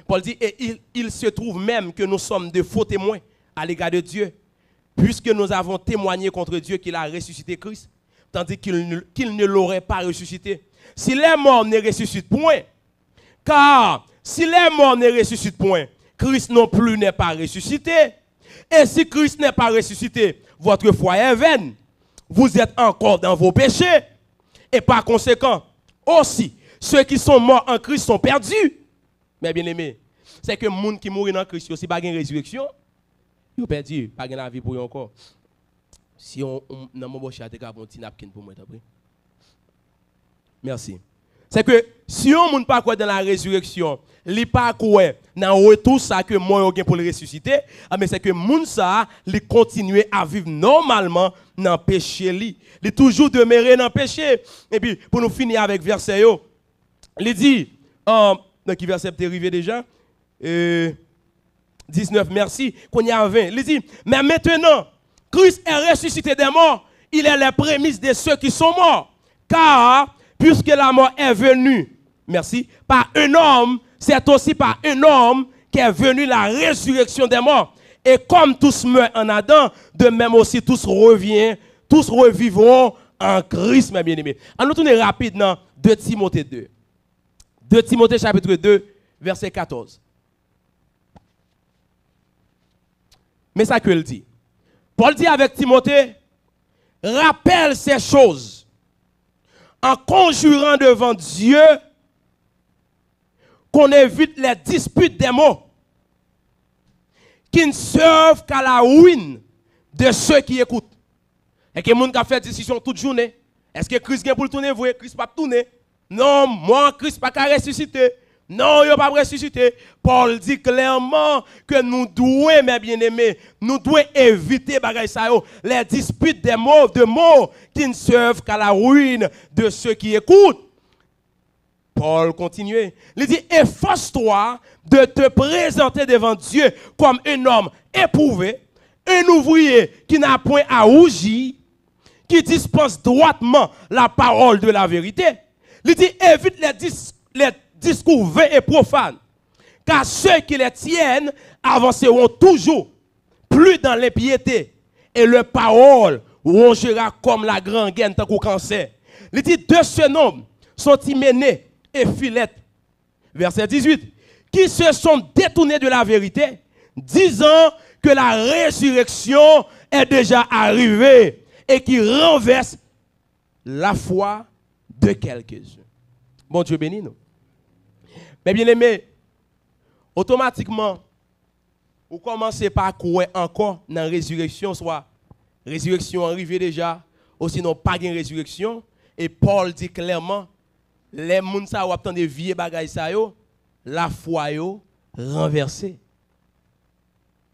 Paul dit, et il se trouve même que nous sommes de faux témoins à l'égard de Dieu, puisque nous avons témoigné contre Dieu qu'il a ressuscité Christ, tandis qu'il ne l'aurait pas ressuscité. Si les morts ne ressuscitent point, car si les morts ne ressuscitent point, Christ non plus n'est pas ressuscité. Et si Christ n'est pas ressuscité, votre foi est vaine. Vous êtes encore dans vos péchés. Et par conséquent, aussi, ceux qui sont morts en Christ sont perdus. Mais bien aimé, c'est que les gens qui mourent dans Christ, si pas de résurrection, ils sont perdus, pas de la vie pour eux encore. Si on n'a pas de petit napkin pour moi, merci. C'est que si on ne pas croire dans la résurrection, il pas croire dans retour ça que moi j'ai pour le ressusciter, mais c'est que moun ça, il continue à vivre normalement dans le péché li. Il toujours demeurer dans le péché. Et puis pour nous finir avec verset yo, il dit dans qui verset est arrivé déjà 19 merci qu'on y a 20. Il dit mais maintenant Christ est ressuscité des morts, il est la prémisse de ceux qui sont morts. Car puisque la mort est venue, merci, par un homme, c'est aussi par un homme qu'est venue la résurrection des morts. Et comme tous meurent en Adam, de même aussi tous revivront en Christ, mes bien-aimés. On nous tourne rapide dans 2 Timothée 2. 2 Timothée chapitre 2, verset 14. Mais ça que il dit. Paul dit avec Timothée, rappelle ces choses en conjurant devant Dieu qu'on évite les disputes des mots qui ne servent qu'à la ruine de ceux qui écoutent. Et que les gens qui fait discussion toute journée, est-ce que Christ vient pour le tourner vrai? Christ pas tourner? Non, moi, Christ pas qu'à ressusciter. Non, il n'a pas ressuscité. Paul dit clairement que nous devons, mes bien-aimés, nous devons éviter les disputes de mots qui ne servent qu'à la ruine de ceux qui écoutent. Paul continue. Il dit, efforce-toi de te présenter devant Dieu comme un homme éprouvé, un ouvrier qui n'a point à rougir, qui dispense droitement la parole de la vérité. Il dit, évite les discours vains et profanes, car ceux qui les tiennent avanceront toujours plus dans l'impiété, et leur parole rongera comme la grande gaine tant qu'au cancer. Il dit, de ce nombre sont Hyménée et Philette, verset 18, qui se sont détournés de la vérité, disant que la résurrection est déjà arrivée et qui renverse la foi de quelques-uns. Bon Dieu bénis nous. Mais bien aimé, automatiquement, vous commencez par croire encore dans la résurrection, soit résurrection arrivée déjà, ou sinon pas de résurrection. Et Paul dit clairement, les gens qui ont des vieux bagages, la foi renversée.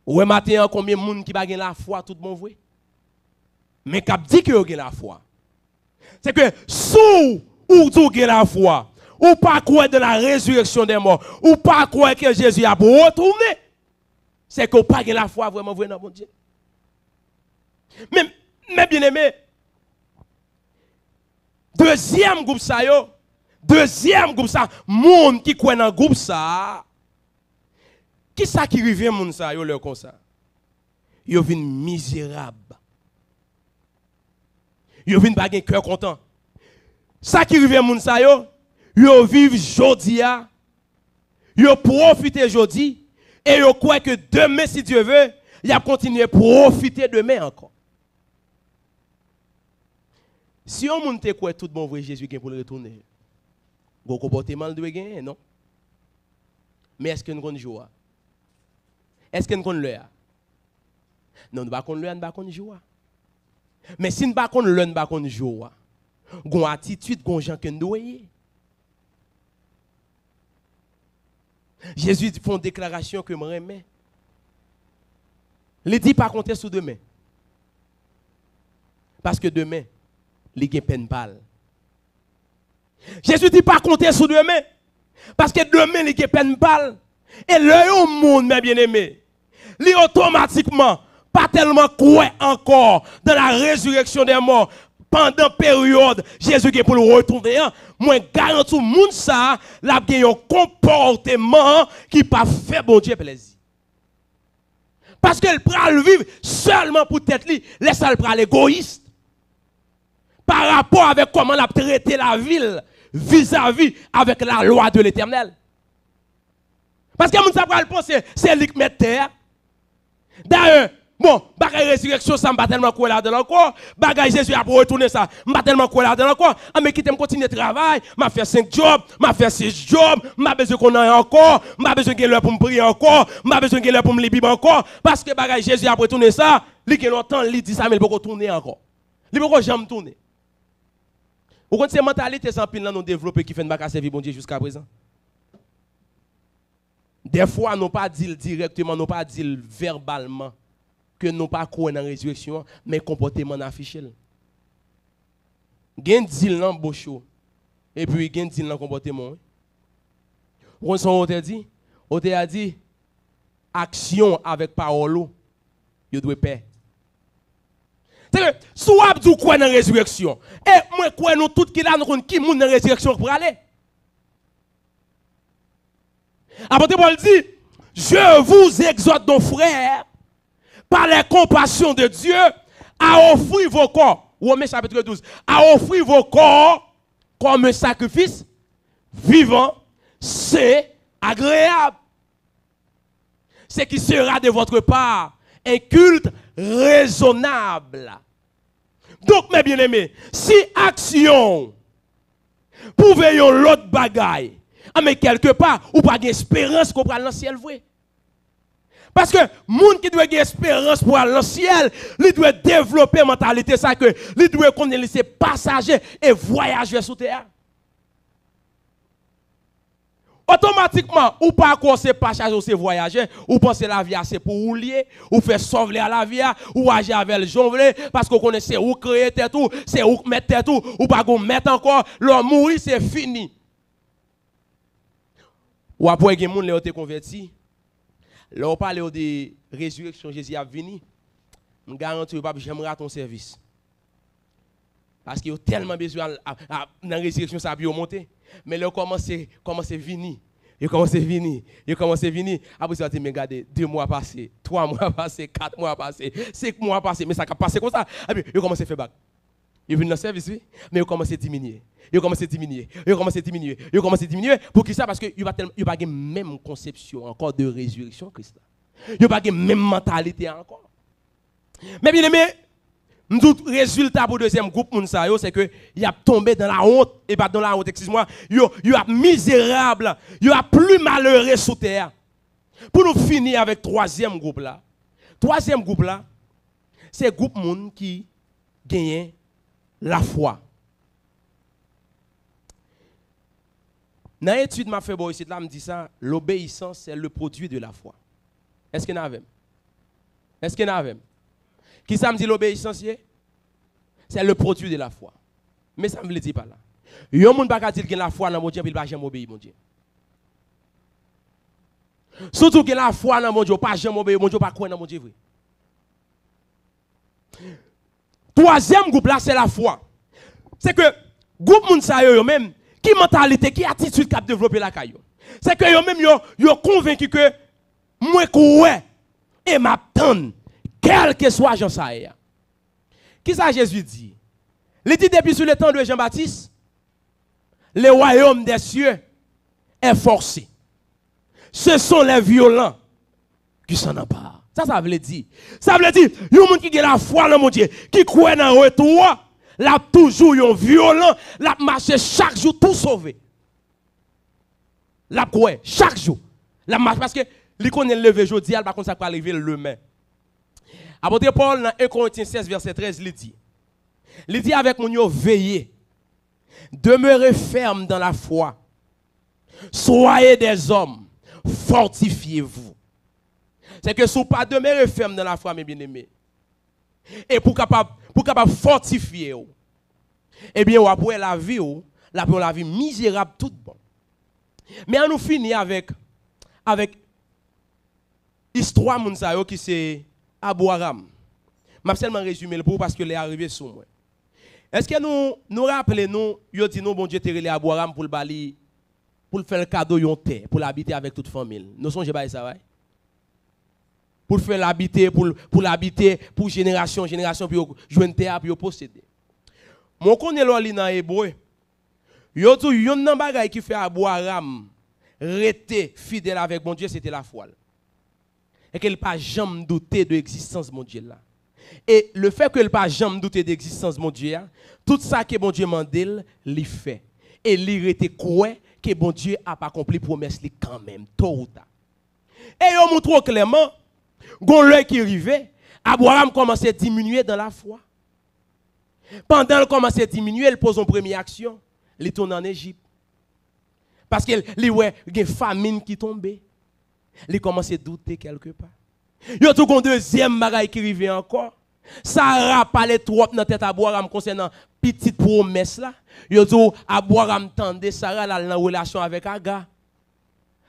Ou matin, combien de gens qui ont la foi, tout le monde vrai? Mais qui dit que vous avez la foi. C'est que sous ou vous avez la foi, ou pas croire de la résurrection des morts, ou pas croire que Jésus a retourné, c'est que vous n'avez pas la foi vraiment vrai dans mon Dieu. Mais bien aimé, deuxième groupe ça, monde qui croit dans le groupe ça, qui ça qui revient moun ça yo leur comme ça? Yo vinn misérable. Yo vinn pas gen cœur content. Ça qui revient moun ça yo vivent jodia. Yo profiter jodi et yo croit que demain si Dieu veut, il a continuer profiter demain encore. Si on monte quoi tout bon vrai Jésus pour le retourner. Go comportement doit gagner non. Mais est-ce que nous connaissons joie? Est-ce que nous connaissons l'heure? Non, nous ne connaissons pas l'heure, nous ne connaissons joie. Mais si nous ne pas qu'on l'un pas qu'on joue, gon attitude, gon gens que nous. Jésus fait une déclaration que je remets. Il dit pas compter sur demain. Parce que demain, il y a peine pâle. Jésus dit pas compter sur demain. Parce que demain, il y a peine pâle. Et le monde, mes bien-aimés, il automatiquement pas tellement croire encore dans la résurrection des morts pendant période Jésus qui est pour le retourner. Moi garantis tout monde ça, là il y a un comportement qui pas fait bon Dieu plaisir. Parce qu'elle prend le vivre seulement pour tête li, laisse elle prendre l'égoïste. Par rapport avec comment elle a traité la ville vis-à-vis avec la loi de l'Éternel. Parce que moun sa pral penser c'est lui qui met terre. D'ailleurs, bon, bagay résurrection ça m'a tellement quoi là dedans encore, bagay Jésus a pour retourner ça, m'a tellement quoi là dedans encore, mais quitte me continuer travail, m'a fait 5 jobs, m'a fait 6 jobs, m'a besoin qu'on ait encore, m'a besoin que l'heure pour me prier encore, m'a besoin que l'heure pour me lire Bible encore parce que bagay Jésus a pour retourner ça, li que longtemps li dit ça mais il peut tourner encore. Il peut jamais tourner. Vous connaissez mentalité sans pile là nous développer qui fait de pas servir bon Dieu jusqu'à présent. Des fois, nous pas dire directement, nous pas dire verbalement que nous pas croire dans la résurrection, mais comportement affiché. Gen dit dans bocho et puis gen dit dans comportement. On son dit, on a dit action avec parole, yo doit paix. C'est que soit vous croire dans la résurrection et moi croire nous tout qui là nous qui moun dans la résurrection pour aller. Apôtre Paul dit, je vous exhorte, nos frères, par la compassion de Dieu, à offrir vos corps, Romains chapitre 12, à offrir vos corps comme un sacrifice vivant, c'est agréable. Ce qui sera de votre part un culte raisonnable. Donc, mes bien-aimés, si action pouvait y avoir l'autre bagaille, mais quelque part, ou pas d'espérance qu'on prend dans le ciel vrai. Parce que monde qui doit avoir espérance pour aller dans le ciel, il doit développer une mentalité ça que il doit connaître laisser passager et voyager sur terre. Automatiquement, ou pas qu'on se passager ou se voyager, ou penser la vie c'est pour rouler, ou faire sauver à la vie, ou agir avec le jongle parce qu'on connaît c'est où créer tout, c'est où mettre tout, ou pas qu'on mettre encore, l'homme mourir c'est fini. Ou après que les gens ont été convertis, là on parle de résurrection, Jésus a venu, je garantis que je ne vais pas ton service. Parce qu'il y a tellement besoin dans la résurrection, ça a bien monter. Mais là, comment c'est venu? Il commence à venir. Après, ça va me regarder 2 mois passés, 3 mois passés, 4 mois passés, 5 mois passés, mais ça a passé comme ça. Et puis, il commence à faire bac. Il vient dans le service, oui, mais il commence à diminuer. Il commence à diminuer. Pour qui ça? Parce qu'il n'y a pas la même conception encore de résurrection Christ. Il n'y a pas la même mentalité encore. Mais bien aimé, le résultat pour le deuxième groupe, c'est que il a tombé dans la honte, et pas dans la honte, excuse-moi, il a misérable, il a plus malheureux sur terre. Pour nous finir avec le troisième groupe là. Troisième groupe là, c'est le groupe monde qui gagne la foi. Dans l'étude m'a fait bon ici là me dit ça, l'obéissance c'est le produit de la foi. Est-ce qu'il y en a? Est-ce qu'il y en a? Qui ça me dit l'obéissance? C'est le produit de la foi. Mais ça ne me le dit pas là. Il y a un monde qui dit qu'il a la foi dans mon Dieu, il ne va jamais obéir mon Dieu. Surtout qu'il a la foi dans mon Dieu, pas jamais obéir mon Dieu, pas croire dans mon Dieu. Troisième groupe là, c'est la foi. C'est que groupe moun sa yo même qui mentalité, qui attitude qu'a développé la caillou. C'est que yo même yo convaincu que moi croire et m'attendre quel que soit Jean ça. Qui ça Jésus dit? Il dit depuis sur le temps de Jean-Baptiste, le royaume des cieux est forcé. Ce sont les violents qui s'en emparent. Ça veut dire. Ça veut dire, il y a des gens qui ont la foi dans mon Dieu, qui croient dans le retour, là toujours un violent, là marche chaque jour tout sauvé. Là croit chaque jour. Là marche parce que il connaît le lever aujourd'hui, par contre ça peut arriver le lendemain. Apôtre Paul dans 1 Corinthiens 16 verset 13 il dit, Il dit avec mon yo, veillez, demeurez ferme dans la foi, soyez des hommes, fortifiez-vous. C'est que si vous pas demeurer ferme dans la foi, mes bien-aimés, et pour capable fortifier, eh bien, après la vie, la vie misérable, tout bon. Mais on nous finit avec l'histoire de qui c'est Abou Aram. Je vais seulement résumer le pour parce que est arrivé sur moi. Est-ce que nous rappelons, nous dit nous, bon Dieu, t'es Abou Aram pour le faire le cadeau yon terre, pour l'habiter avec toute famille. Nous songez pas ça, ouais? Pour faire l'habiter, pour l'habiter, pour génération, puis jouer une terre, puis posséder. Mon connaît l'oli dans hébreu. Yo tout yon nan bagay qui fait Abou Aram rester fidèle avec mon Dieu, c'était la foi. Et qu'elle pas jamais douter de l'existence mon Dieu là. Et le fait qu'elle pas jamais douter de l'existence mon Dieu, tout ça que mon Dieu mandel, li fait. Et li rete croit que bon Dieu a pas accompli promesse li quand même tôt ou tard. Et yo montre clairement gon l'œil qui arrivait, Abraham commençait à diminuer dans la foi. Pendant qu'il commençait à diminuer, il pose une première action, il tourne en Égypte. Parce qu'il y a une famine qui tombait. Il commençait à douter quelque part. Il y a tout un deuxième bagaille qui arrivait encore. Sarah parlait trop dans la tête à Abraham concernant petite promesse là. Il y a tout Abraham tendait Sarah là dans relation avec Agar.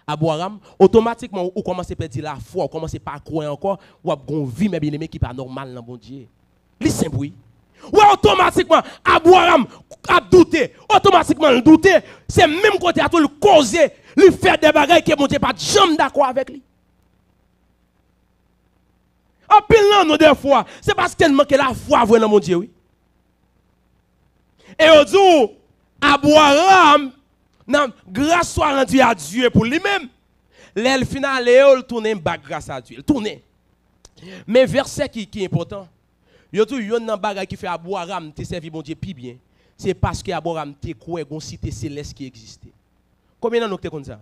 Abraham, automatiquement, ou commence à perdre la foi, ou commence à pas croire encore, ou à une vie, mais bien aimé, qui n'est pas normal dans bon Dieu. C'est simple, oui. Ou automatiquement, Abraham a douté, automatiquement, le douter, c'est même côté à tout le causer, lui faire des bagages que bon Dieu pas jamais d'accord avec lui. En pile, non, des fois, c'est parce qu'il manque la foi dans mon Dieu, oui. Et au jour, Abraham, non, grâce soit rendue à Dieu pour lui-même. L'aile finale, il tourne back grâce à Dieu. Il tourne. Mais verset qui est important. Il y a tout un bagage qui fait Abraham te servir bon Dieu plus bien. C'est parce que Abraham te croit une cité céleste qui existait. Combien d'années comme ça?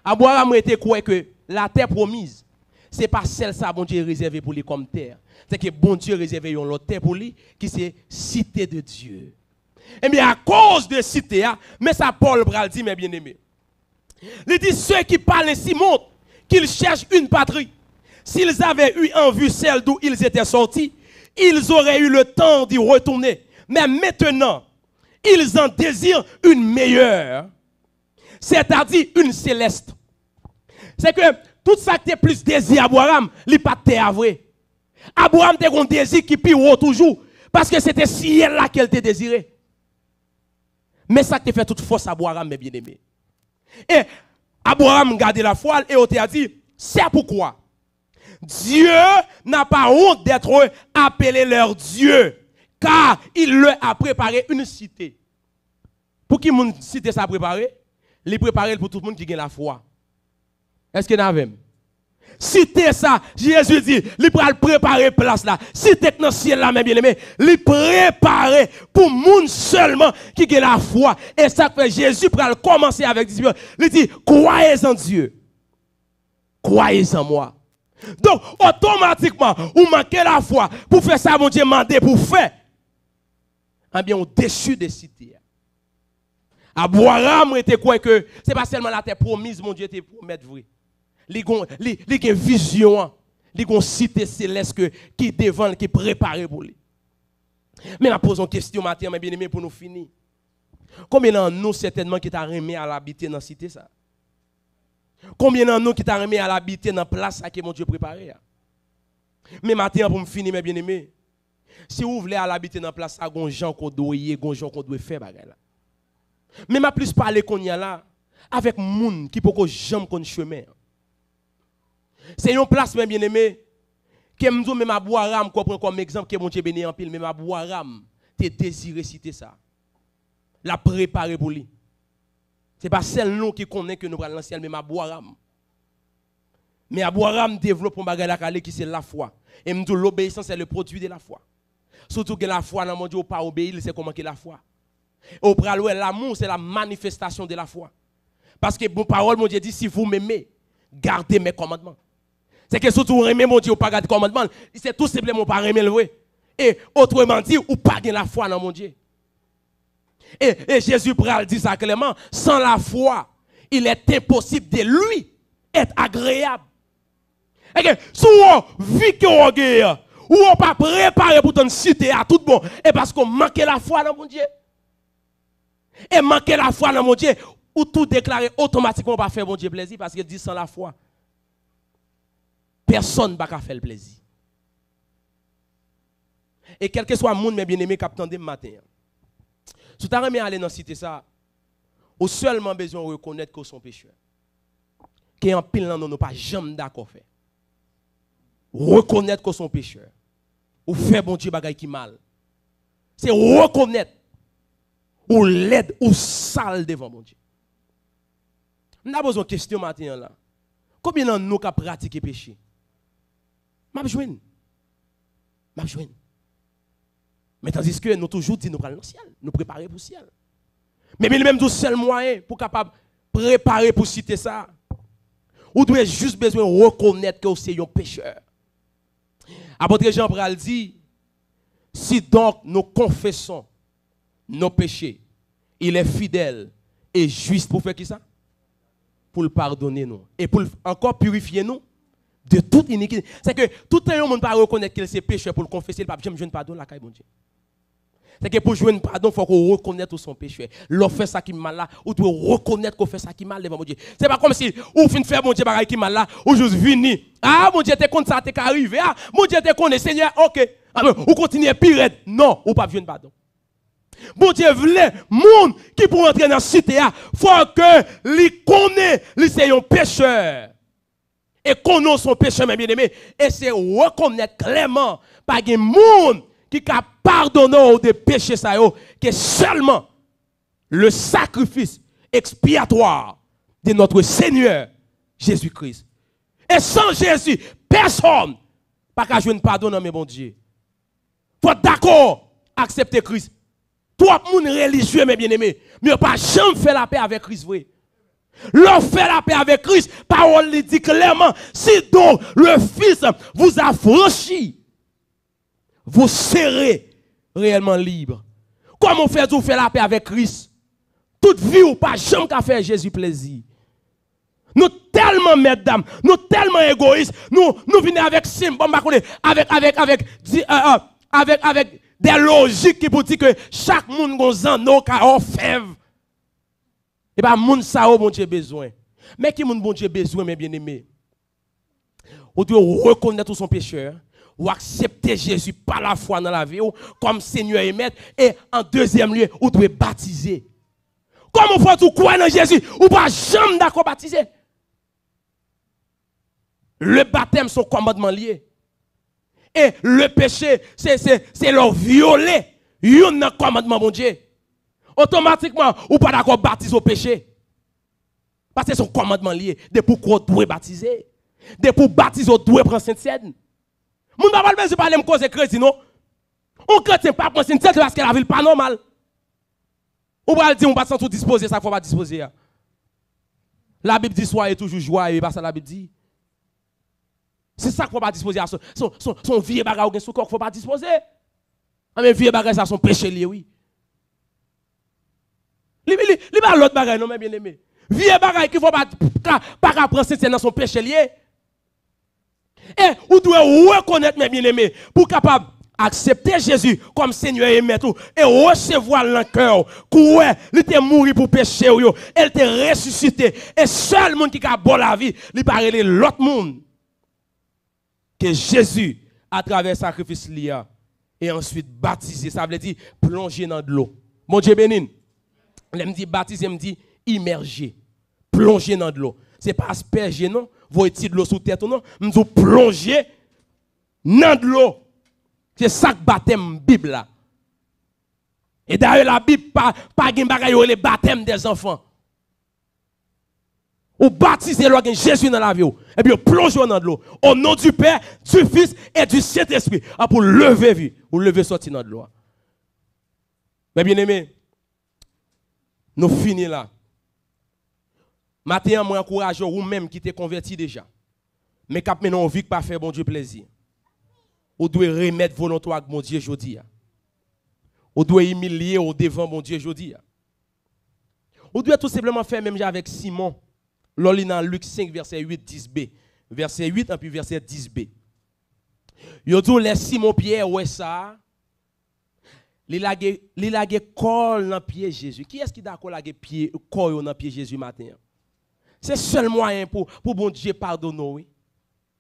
Abraham était croit que la terre promise, c'est pas celle ça bon Dieu réservé pour lui comme terre. C'est que bon Dieu réservé une autre terre pour lui qui c'est cité de Dieu. Eh bien, à cause de cité, mais ça Paul Bral dit, mes bien-aimés. Il dit, ceux qui parlent ainsi montrent qu'ils cherchent une patrie. S'ils avaient eu en vue celle d'où ils étaient sortis, ils auraient eu le temps d'y retourner. Mais maintenant, ils en désirent une meilleure, c'est-à-dire une céleste. C'est que tout ça qui est plus désir Abraham, il n'est pas terre vrai. Abraham a un désir qui pire toujours, parce que c'était ciel là qu'elle te désirait. Mais ça te fait toute force à Abraham, mes bien-aimés. Et Abraham gardait la foi et on a dit, c'est pourquoi Dieu n'a pas honte d'être appelé leur Dieu, car il leur a préparé une cité. Pour qui une cité ça préparé? Il est préparé pour tout le monde qui a la foi. Est-ce qu'il y en a même? Cité ça, Jésus dit, il va préparer place là. Cité dans le ciel là, mes bien-aimés, il préparer pour monde seulement qui a la foi. Et ça fait Jésus pour commencer avec Dieu. Il dit, croyez en Dieu. Croyez en moi. Donc, automatiquement, vous manquez la foi pour faire ça, mon Dieu mandé pour faire. Eh bien, on déçu des cités. Abraham était quoi que c'est pas seulement la terre promise, mon Dieu, te promettre vrai. Il y a une vision, il y a une cité céleste qui est devant, qui est préparée pour lui. Mais je pose une question matin, mes bien-aimés, pour nous finir. Combien de nous, certainement, qui t'a remis à l'habiter dans la cité ça? Combien de nous qui t'a remis à l'habiter dans la place que mon Dieu préparé? Mais matin, pour me finir, mes bien-aimés, si vous voulez à l'habiter dans la place, il y a des gens qu'on doit y, des gens qu'on doit faire. Mais je plus parler qu'on y a là, avec des gens qui ne peuvent jamais connaître chemin. C'est une place, mes bien-aimés, que je même Abou Aram, comme exemple, que mon Dieu béni en pile, mais Abou Aram, tu désiré citer ça. La préparer pour lui. Ce n'est pas celle-là qui connaît que nous prenons l'ancien, mais Abou Aram. Mais Abou Aram développe un bagage qui c'est la foi. Et l'obéissance, c'est le produit de la foi. Surtout que la foi, dans mon Dieu, pas obéir, c'est comment que la foi. Au pral, l'amour, c'est la manifestation de la foi. Parce que mon parole, mon Dieu dit, si vous m'aimez, gardez mes commandements. C'est que surtout, aimer mon Dieu, pas garder commandements, c'est tout simplement pas aimer le vrai. Et autrement dit, ou pas la foi dans mon Dieu. Et Jésus pral dit ça clairement, sans la foi, il est impossible de lui être agréable. Et que si on vit que on gagne, ou on pas préparé pour une cité à tout bon, et parce qu'on manque la foi dans mon Dieu. Et manquer la foi dans mon Dieu, ou tout déclarer automatiquement pas faire mon Dieu plaisir, parce qu'il dit sans la foi, personne ne va faire le plaisir. Et quel que soit le monde, mes bien-aimés, qui attendent matin, si tu as remis aller dans la cité, ça, ou seulement besoin de reconnaître que son pécheur. Qui est en pile dans nous, pas jamais d'accord faire. Reconnaître que son pécheur. Ou faire bon Dieu bagay qui mal. C'est reconnaître. Ou l'aide ou sale devant bon Dieu. On a besoin de question matin là. Combien de nous qui pratiquent péché? M'a joindre. Mais tandis que nous toujours dit nous prenons le ciel, nous préparer pour le ciel. Mais même tout seul moyen pour capable préparer pour citer ça. Ou doit juste besoin de reconnaître que c'est un pécheur. Apôtre Jean pral dit, si donc nous confessons nos péchés, il est fidèle et juste pour faire qui ça? Pour le pardonner nous. Et pour encore purifier nous de toute iniquité. C'est que tout le monde ne peut pas reconnaître qu'il est pécheur pour le confesser, il ne peut pas jamais pardon la caille bon Dieu. C'est que pour jouer un pardon, il faut qu'on reconnaisse son péché. L'on fait ça qui est mal là, ou doit reconnaître qu'on fait ça qui est mal devant mon Dieu. C'est pas comme si ou fin faire mon Dieu bagaille qui est mal là, ou juste venir. Ah mon Dieu t'es contre ça t'es arrivé. Ah mon Dieu t'es contre Seigneur. OK. Ou continuer pire. Non, ou pas jouer pardon. Bon Dieu voulait monde qui pour entrer dans la cité, faut que lui connaît, lui c'est un pécheur. Et connaît son péché mes bien-aimés et c'est reconnaître clairement pas un monde qui a pardonné des péchés ça que seulement le sacrifice expiatoire de notre Seigneur Jésus-Christ. Et sans Jésus, personne pas qu'à jouer pardon dans mes bon Dieu. Faut d'accord accepter Christ. Tout le monde religieux mes bien-aimés, mais pas jamais faire la paix avec Christ vrai. L'on fait la paix avec Christ, parole lui dit clairement, si donc le Fils vous a franchi, vous serez réellement libre. Comment vous faire la paix avec Christ? Toute vie ou pas, jamais qu'à faire Jésus plaisir. Nous tellement mesdames, nous tellement égoïstes, nous venons avec avec des logiques qui pour dire que chaque monde a un an fève. Et bien, moun sa ou bon Dieu besoin. Mais qui moun bon Dieu besoin, mes bien-aimés? Ou doit reconnaître son pécheur, ou accepter Jésus par la foi dans la vie, comme Seigneur et Maître, et en deuxième lieu, ou doit baptiser. Comment faut-il croire dans Jésus, ou pas jamais d'accord baptiser? Le baptême, son commandement lié. Et le péché, c'est leur violer. Un commandement, mon Dieu. Automatiquement, ou pas d'accord baptiser au péché. Parce que c'est son commandement lié. De pourquoi on doit baptiser. De pour baptiser, on doit prendre Sainte-Seine. Mon papa ne veut pas me causer chrétien, non? On chrétien pas prendre Sainte-Seine parce que la vie n'est pas normale. On va dire, on va se disposer, ça ne faut pas disposer. La Bible dit soyez toujours joyeux, et pas ça la Bible dit. C'est ça qu'il ne faut pas disposer à son vieux bagage ou son corps qu'il ne faut pas disposer. Mais vieux bagage, ça son péché lié, oui. Il pas l'autre bagage, non, mais bien aimé. Vieux bagage qu'il ne faut pas prendre c'est dans son péché lié. Et vous devez reconnaître, mes bien-aimés, pour capable accepter Jésus comme Seigneur et Maître et recevoir le cœur. Il était mort pour pécher, il était ressuscité. Et seul monde qui a bon la vie, il parle de l'autre monde. Que Jésus, à travers le sacrifice lié, et ensuite baptisé, ça veut dire plonger dans de l'eau. Mon Dieu béni. Il me dit baptiser, il me dit immerger, plonger dans de l'eau. Ce n'est pas asperger, non. Vous étiez de l'eau sous tête, non. Je dis plonger dans de l'eau. C'est ça que baptême Bible là. Et d'ailleurs, la Bible pas le baptême des enfants. Ou baptiser Jésus dans la vie. Et puis plongez dans de l'eau. Au nom du Père, du Fils et du Saint-Esprit. Pour lever vie. Ou lever sortir dans de l'eau. Mais bien aimé, nous finissons là. Maintenant, moi encourage ou même qui t'est converti déjà. Mais cap maintenant on vit pas faire bon Dieu plaisir. Ou doit remettre volonté avec mon Dieu aujourd'hui. Ou doit humilier au devant mon Dieu aujourd'hui. Ou doit tout simplement faire même avec Simon. Lors dans Luc 5, verset 8, 10b. Verset 8 et puis verset 10b. Yo dit les Simon Pierre, ouais ça. Li lage col dans pied Jésus. Qui est-ce qui d'accord lage pied col dans pied Jésus matin? C'est seul moyen pour bon Dieu pardonner, oui.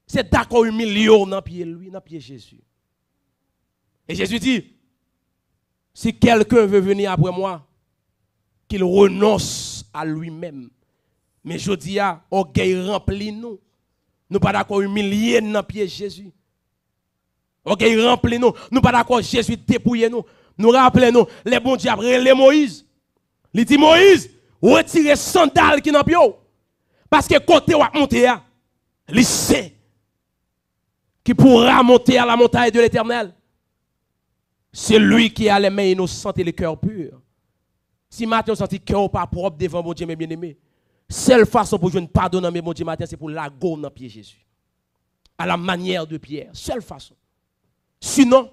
C'est d'accord humilier dans pied lui, dans pied Jésus. Et Jésus dit, si quelqu'un veut venir après moi, qu'il renonce à lui-même. Mais je dis, orgueil rempli nous. Nous pas d'accord humilier dans pied Jésus. Orgueil rempli nous. Nous pas d'accord Jésus dépouiller nous. Nous rappelons, les bons dieux après les Moïse. Il dit Moïse, retirez sandales qui n'ont pied. Parce que côté où monter, il sait qui pourra monter à la montagne de l'Éternel. C'est lui qui a les mains innocentes et le cœur pur. Si matin on senti cœur pas propre devant mon Dieu, mes bien-aimés, seule façon pour jouer pardon dans mon Dieu matin, c'est pour la go dans pied Jésus. À la manière de Pierre. Seule façon. Sinon,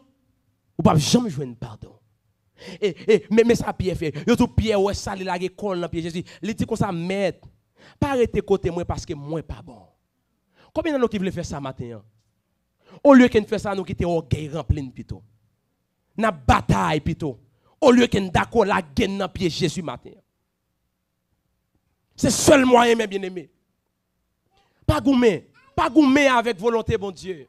vous ne pouvez jamais jouer pardon. Mais ça Pierre fait. Yo tout Pierre ouais ça il a l'école dans pied Jésus. Il dit comme ça maître, pas arrêter côté moi parce que moi pas bon. Combien de nous qui veulent faire ça matin? Au lieu qu'on fait ça nous qui te orgueil rempli plutôt. Na bataille plutôt. Au lieu qu'on d'accord la gaine dans pied Jésus matin. C'est seul moyen mes bien-aimés. Pas goumer avec volonté bon Dieu.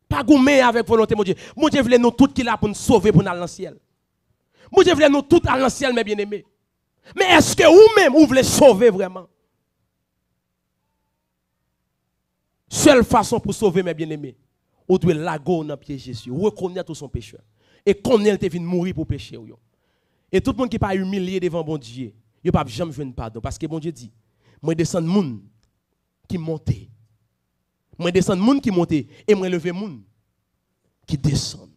Pas goumer avec volonté mon Dieu. Mon Dieu voulait nous tous qui là pour nous sauver pour nous aller dans le ciel. Mon Dieu voulait nous tous aller dans le ciel mes bien-aimés. Mais est-ce que vous-même vous voulez sauver vraiment? Seule façon pour sauver mes bien-aimés, vous devez lago dans pied Jésus, reconnaître son pécheur et connaître qu'il est venu mourir pour pécher. Et tout le monde qui pas humilié devant bon Dieu, il ne peut jamais jouer pardon parce que bon Dieu dit, moi descends moun qui monte. Moi descends moun qui monte et moi lever moun qui descend.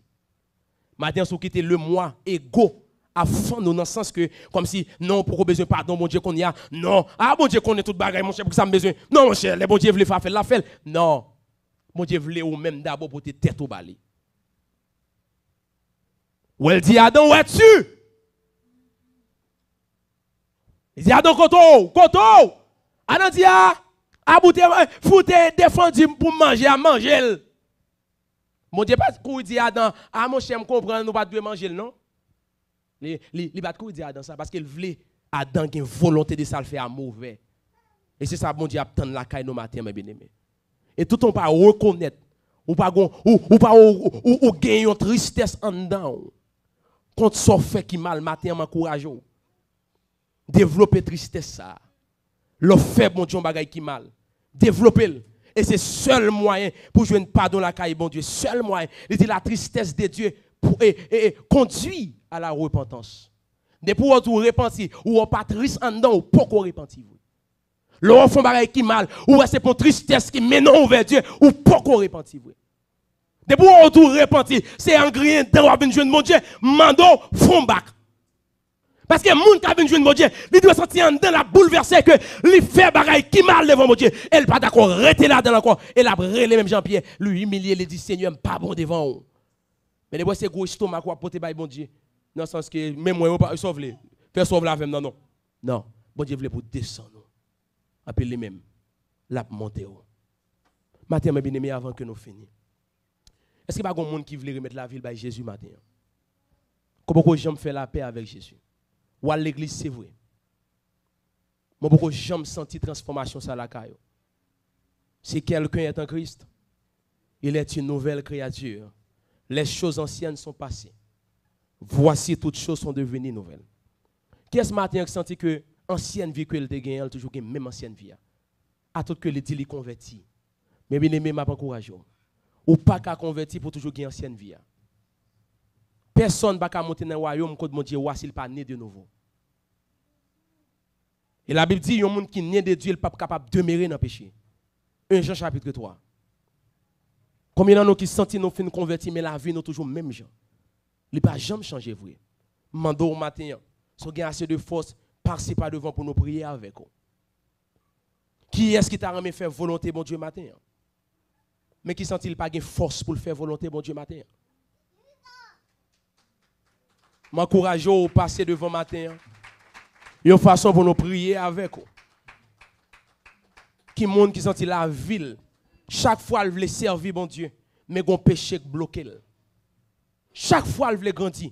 Maintenant si vous quittez le moi égaux à fond dans le sens que comme si non pour besoin pardon mon Dieu qu'on y a non bon Dieu qu'on est tout bagaille mon cher pour ça me besoin non mon cher les bon Dieu veulent faire la faire non mon Dieu voulait ou même d'abord pour te tête au balai ou elle dit Adam où es-tu il dit Adam koto Adam dit abouté foute défendu pour manger à manger mon Dieu pas qu'on dit Adam mon cher me comprendre nous pas de manger non. Il va te dire Adam ça parce qu'il voulait Adam qui a une volonté de ça le faire à mauvais. Et c'est ça bon Dieu attend la caille nos matins mes bien-aimés. Et tout on pas reconnaître ou pas gagner une tristesse en dedans. Quand ça fait qui mal matin m'encourage. Développer tristesse ça. Le fait bon Dieu bagaille qui mal. Développer et c'est seul moyen pour jouer pardon la caille bon Dieu, seul moyen. Il dit la tristesse de Dieu et conduit à la repentance. De pour vous repentir, ou pas triste en dedans, ou pas repentir. L'on fait bagaille qui mal, ou c'est pour tristesse qui mène vers Dieu, ou pas repentir. De pour vous repentir, c'est en grien dans la jeune mon Dieu, mando fond back. Parce que moun qui a venu jouer mon Dieu, il doit sentir en dedans la bouleversé que il fait bagaille qui mal devant mon Dieu. Elle pas d'accord, rester là dans encore. Elle a brûlé même Jean-Pierre, lui humilier, il dit Seigneur, pas bon devant vous. Mais les bois c'est gros estomac quoi porter bail bon Dieu. Dans le sens que même moi pas sauver. Faire sauver la même non. Non, bon Dieu voulait pour descendre. Appelez même la monter. Matin mes bien-aimés avant que nous finissions. Est-ce qu'il y a pas un monde qui voulait remettre la ville by Jésus matin? Comment j'aime faire la paix avec Jésus? Ou à l'église c'est vrai. Moi beaucoup j'aime sentir transformation ça la caillou. Si quelqu'un est en Christ, il est une nouvelle créature. Les choses anciennes sont passées. Voici toutes choses sont devenues nouvelles. Qui est ce matin qui senti que ancienne vie que elle te gagne, elle toujours gagne même ancienne vie. À tout que les dit les converti. Mais bien aimé m'a encouragé. Ou pas qu'à convertir pour toujours gagner ancienne vie. Personne va monter dans le royaume quand mon Dieu s'il pas né de nouveau. Et la Bible dit un monde qui né de Dieu, il pas capable de demeurer dans le péché. 1 Jean chapitre 3. Combien de nous qui sentent nous fin convertir mais la vie nous toujours même gens. Il pas jamais changer vrai. Mando au matin, si vous avez assez de force, passez pas devant pour nous prier avec vous. Qui est-ce qui t'a remis faire volonté bon Dieu matin? mais qui sent-il pas de force pour le faire volonté, bon Dieu, matin. M'encourage au passer devant matin. Une façon pour nous prier avec vous. Qui monde qui sent la ville, chaque fois elle veut servir, bon Dieu, mais gon péché bloqué. Chaque fois elle veut grandir,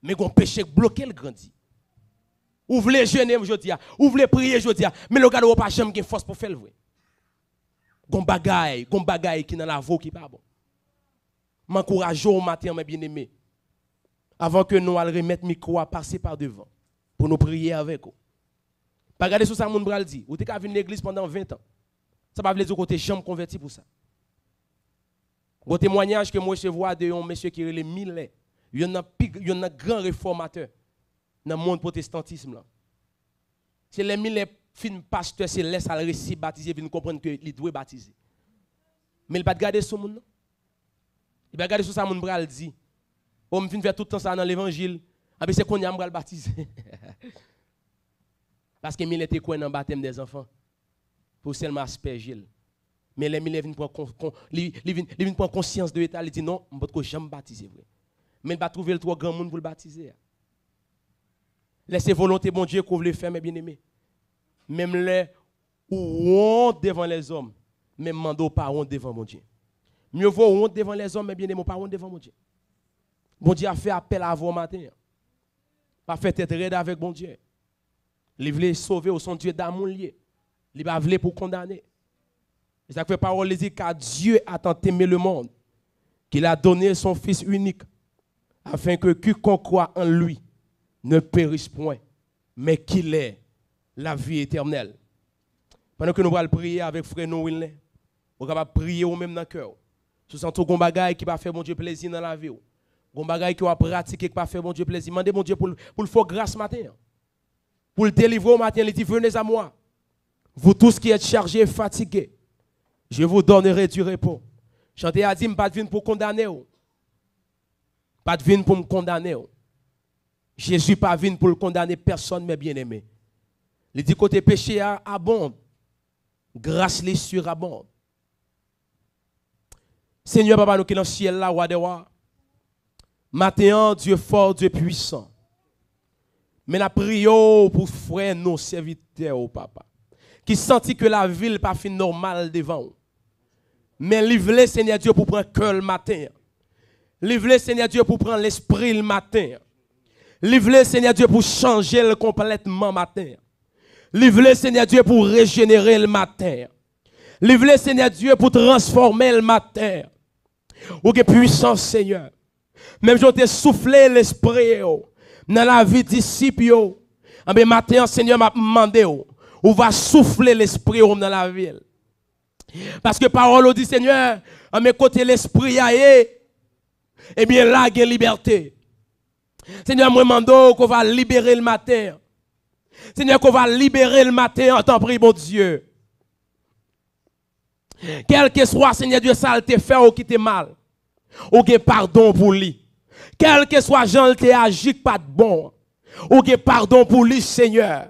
mais gon péché bloqué le grandit. Ou voulez jeûner aujourd'hui, ou voulez prier aujourd'hui, mais le gars n'a pas jamais force pour faire le vrai. Gon bagaille qui dans la voie qui pas bon. M'encourage au matin mes bien-aimés. Avant que nous allions remettre micro à passer par devant pour nous prier avec vous. Pas regarder sur ça mon bral dit, ou t'es qu'à venir l'église pendant 20 ans. Ça va veut dire que t'es jamais converti pour ça. Au témoignage que moi je vois de un monsieur qui est le Millet, il y en a grand réformateur dans le monde protestantisme là. C'est les Millet fin pasteur c'est laisse à récit baptiser vient comprendre que il doit baptiser. Mais il pas garder son monde. Il va regarder sur ça mon bral dit. On me fait tout le temps ça dans l'évangile. Ah c'est qu'on y a me baptiser. Parce que Millet était quoi dans le baptême des enfants pour seulement asperger. Mais les Millet viennent prendre conscience de l'état, il dit non, je ne peux jamais baptiser vrai. Mais il va trouver le trop grand monde pour le baptiser. Laissez volonté bon Dieu qu'on veut faire mes bien-aimés. Même les ou honte devant les hommes, même mando pas honte devant mon Dieu. Mieux vaut honte devant les hommes, mais bien-aimés pas honte devant mon Dieu. Bon Dieu a fait appel à vous matin. Pas fait être raide avec bon Dieu. Il voulait sauver au son Dieu d'amour lié. Il va voulu pour condamner. C'est ça que la parole dit car Dieu a tant aimé le monde qu'il a donné son Fils unique afin que quiconque croit en lui ne périsse point, mais qu'il ait la vie éternelle. Pendant que nous allons prier avec frère Noël, nous allons prier au même dans le cœur. Ce sont tous les bagages qui va faire mon Dieu plaisir dans la vie. Les bagages qui va pratiquer qui va faire mon Dieu plaisir. Demandez mon Dieu pour le faire grâce matin. Pour le délivrer au matin, il dit venez à moi. Vous tous qui êtes chargés et fatigués, je vous donnerai du repos. Chantez a dit, pas de venir pour condamner. Pas de venir pour me condamner. Jésus pas venu pour le condamner personne, mais bien aimé. Il dit côté péché abonde. Grâce les surabonde. Seigneur Papa, nous qui dans le ciel là, roi de roi. Matin, Dieu fort, Dieu puissant. Mais la prière pour frère nos serviteurs, Papa. Qui sentit que la ville pas fin normale devant eux. Mais livrer Seigneur Dieu pour prendre cœur le matin. Livrer Seigneur Dieu pour prendre l'esprit le matin. Livrer Seigneur Dieu pour changer le complètement matin. Livrer Seigneur Dieu pour régénérer le matin. Livrer Seigneur Dieu pour transformer le matin. Ou que puissance Seigneur. Même je t'ai soufflé l'esprit dans la vie disciple. Mais matin Seigneur m'a demandé ou va souffler l'esprit dans la ville. Parce que parole dit Seigneur, à mes côtés l'esprit a eh bien là il y a liberté. Seigneur, moi demande qu'on va libérer le matin. Seigneur, qu'on va libérer le matin en tant prie mon Dieu. Quel que soit Seigneur Dieu ça te fait ou qui te mal. Ou que pardon pour lui. Quel que soit Jean te agi pas de bon. Ou que pardon pour lui Seigneur.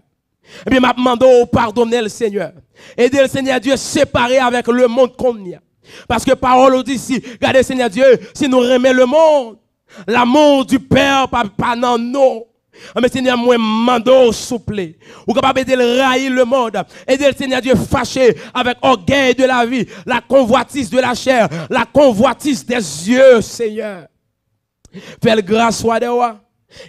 Eh bien, m'a demandé au pardonner le Seigneur. Aider le Seigneur Dieu séparer avec le monde qu'on y a. Parce que parole dit ici, regardez Seigneur Dieu, si nous remet le monde, l'amour du Père pas dans nous. Mais Seigneur, moi, mando souple. Ou capable de railler le monde. Aider le Seigneur Dieu fâché avec orgueil de la vie, la convoitise de la chair, la convoitise des yeux, Seigneur. Fais grâce soit de toi.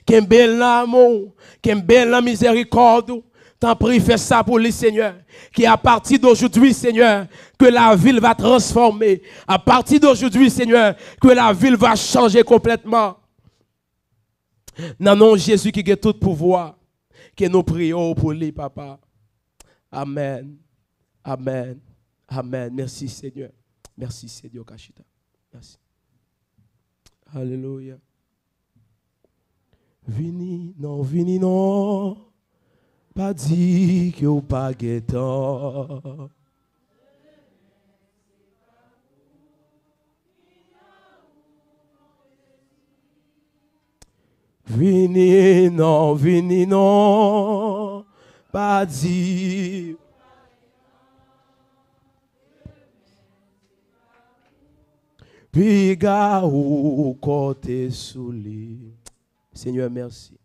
Qu'un bel amour, qu'un bel miséricorde. T'en prie, fais ça pour les Seigneur. Qui à partir d'aujourd'hui, Seigneur, que la ville va transformer. À partir d'aujourd'hui, Seigneur, que la ville va changer complètement. Dans le nom de Jésus qui a tout pouvoir, que nous prions pour lui, Papa. Amen. Amen. Amen. Merci, Seigneur. Merci, Seigneur Kachita. Merci. Alléluia. Vini, non. Pas dit que vous pas guettant. Vini non, pas dit. Piga ou côté souli. Seigneur, merci.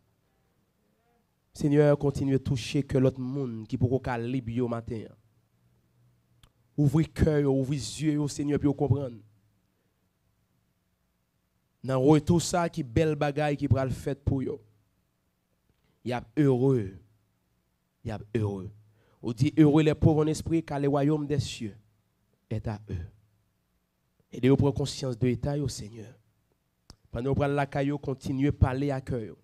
Seigneur, continue à toucher que l'autre monde qui pourra qu'à libre au matin. Ouvrez cœur, ouvrez yeux, Seigneur, pour comprendre. Dans tout ça qui belle bagaille qui pourra le faire pour vous. Il y a heureux. Il y a heureux. On dit heureux les pauvres en esprit car le royaume des cieux est à eux. Et de prendre conscience de l'état au Seigneur. Pendant que vous la caillou, continuez à parler à cœur.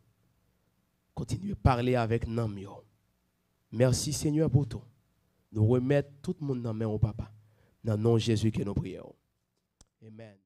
Continuez à parler avec nam yo. Merci Seigneur pour tout. Nous remettons tout le monde dans main au Papa. Dans le nom de Jésus que nous prions. Amen.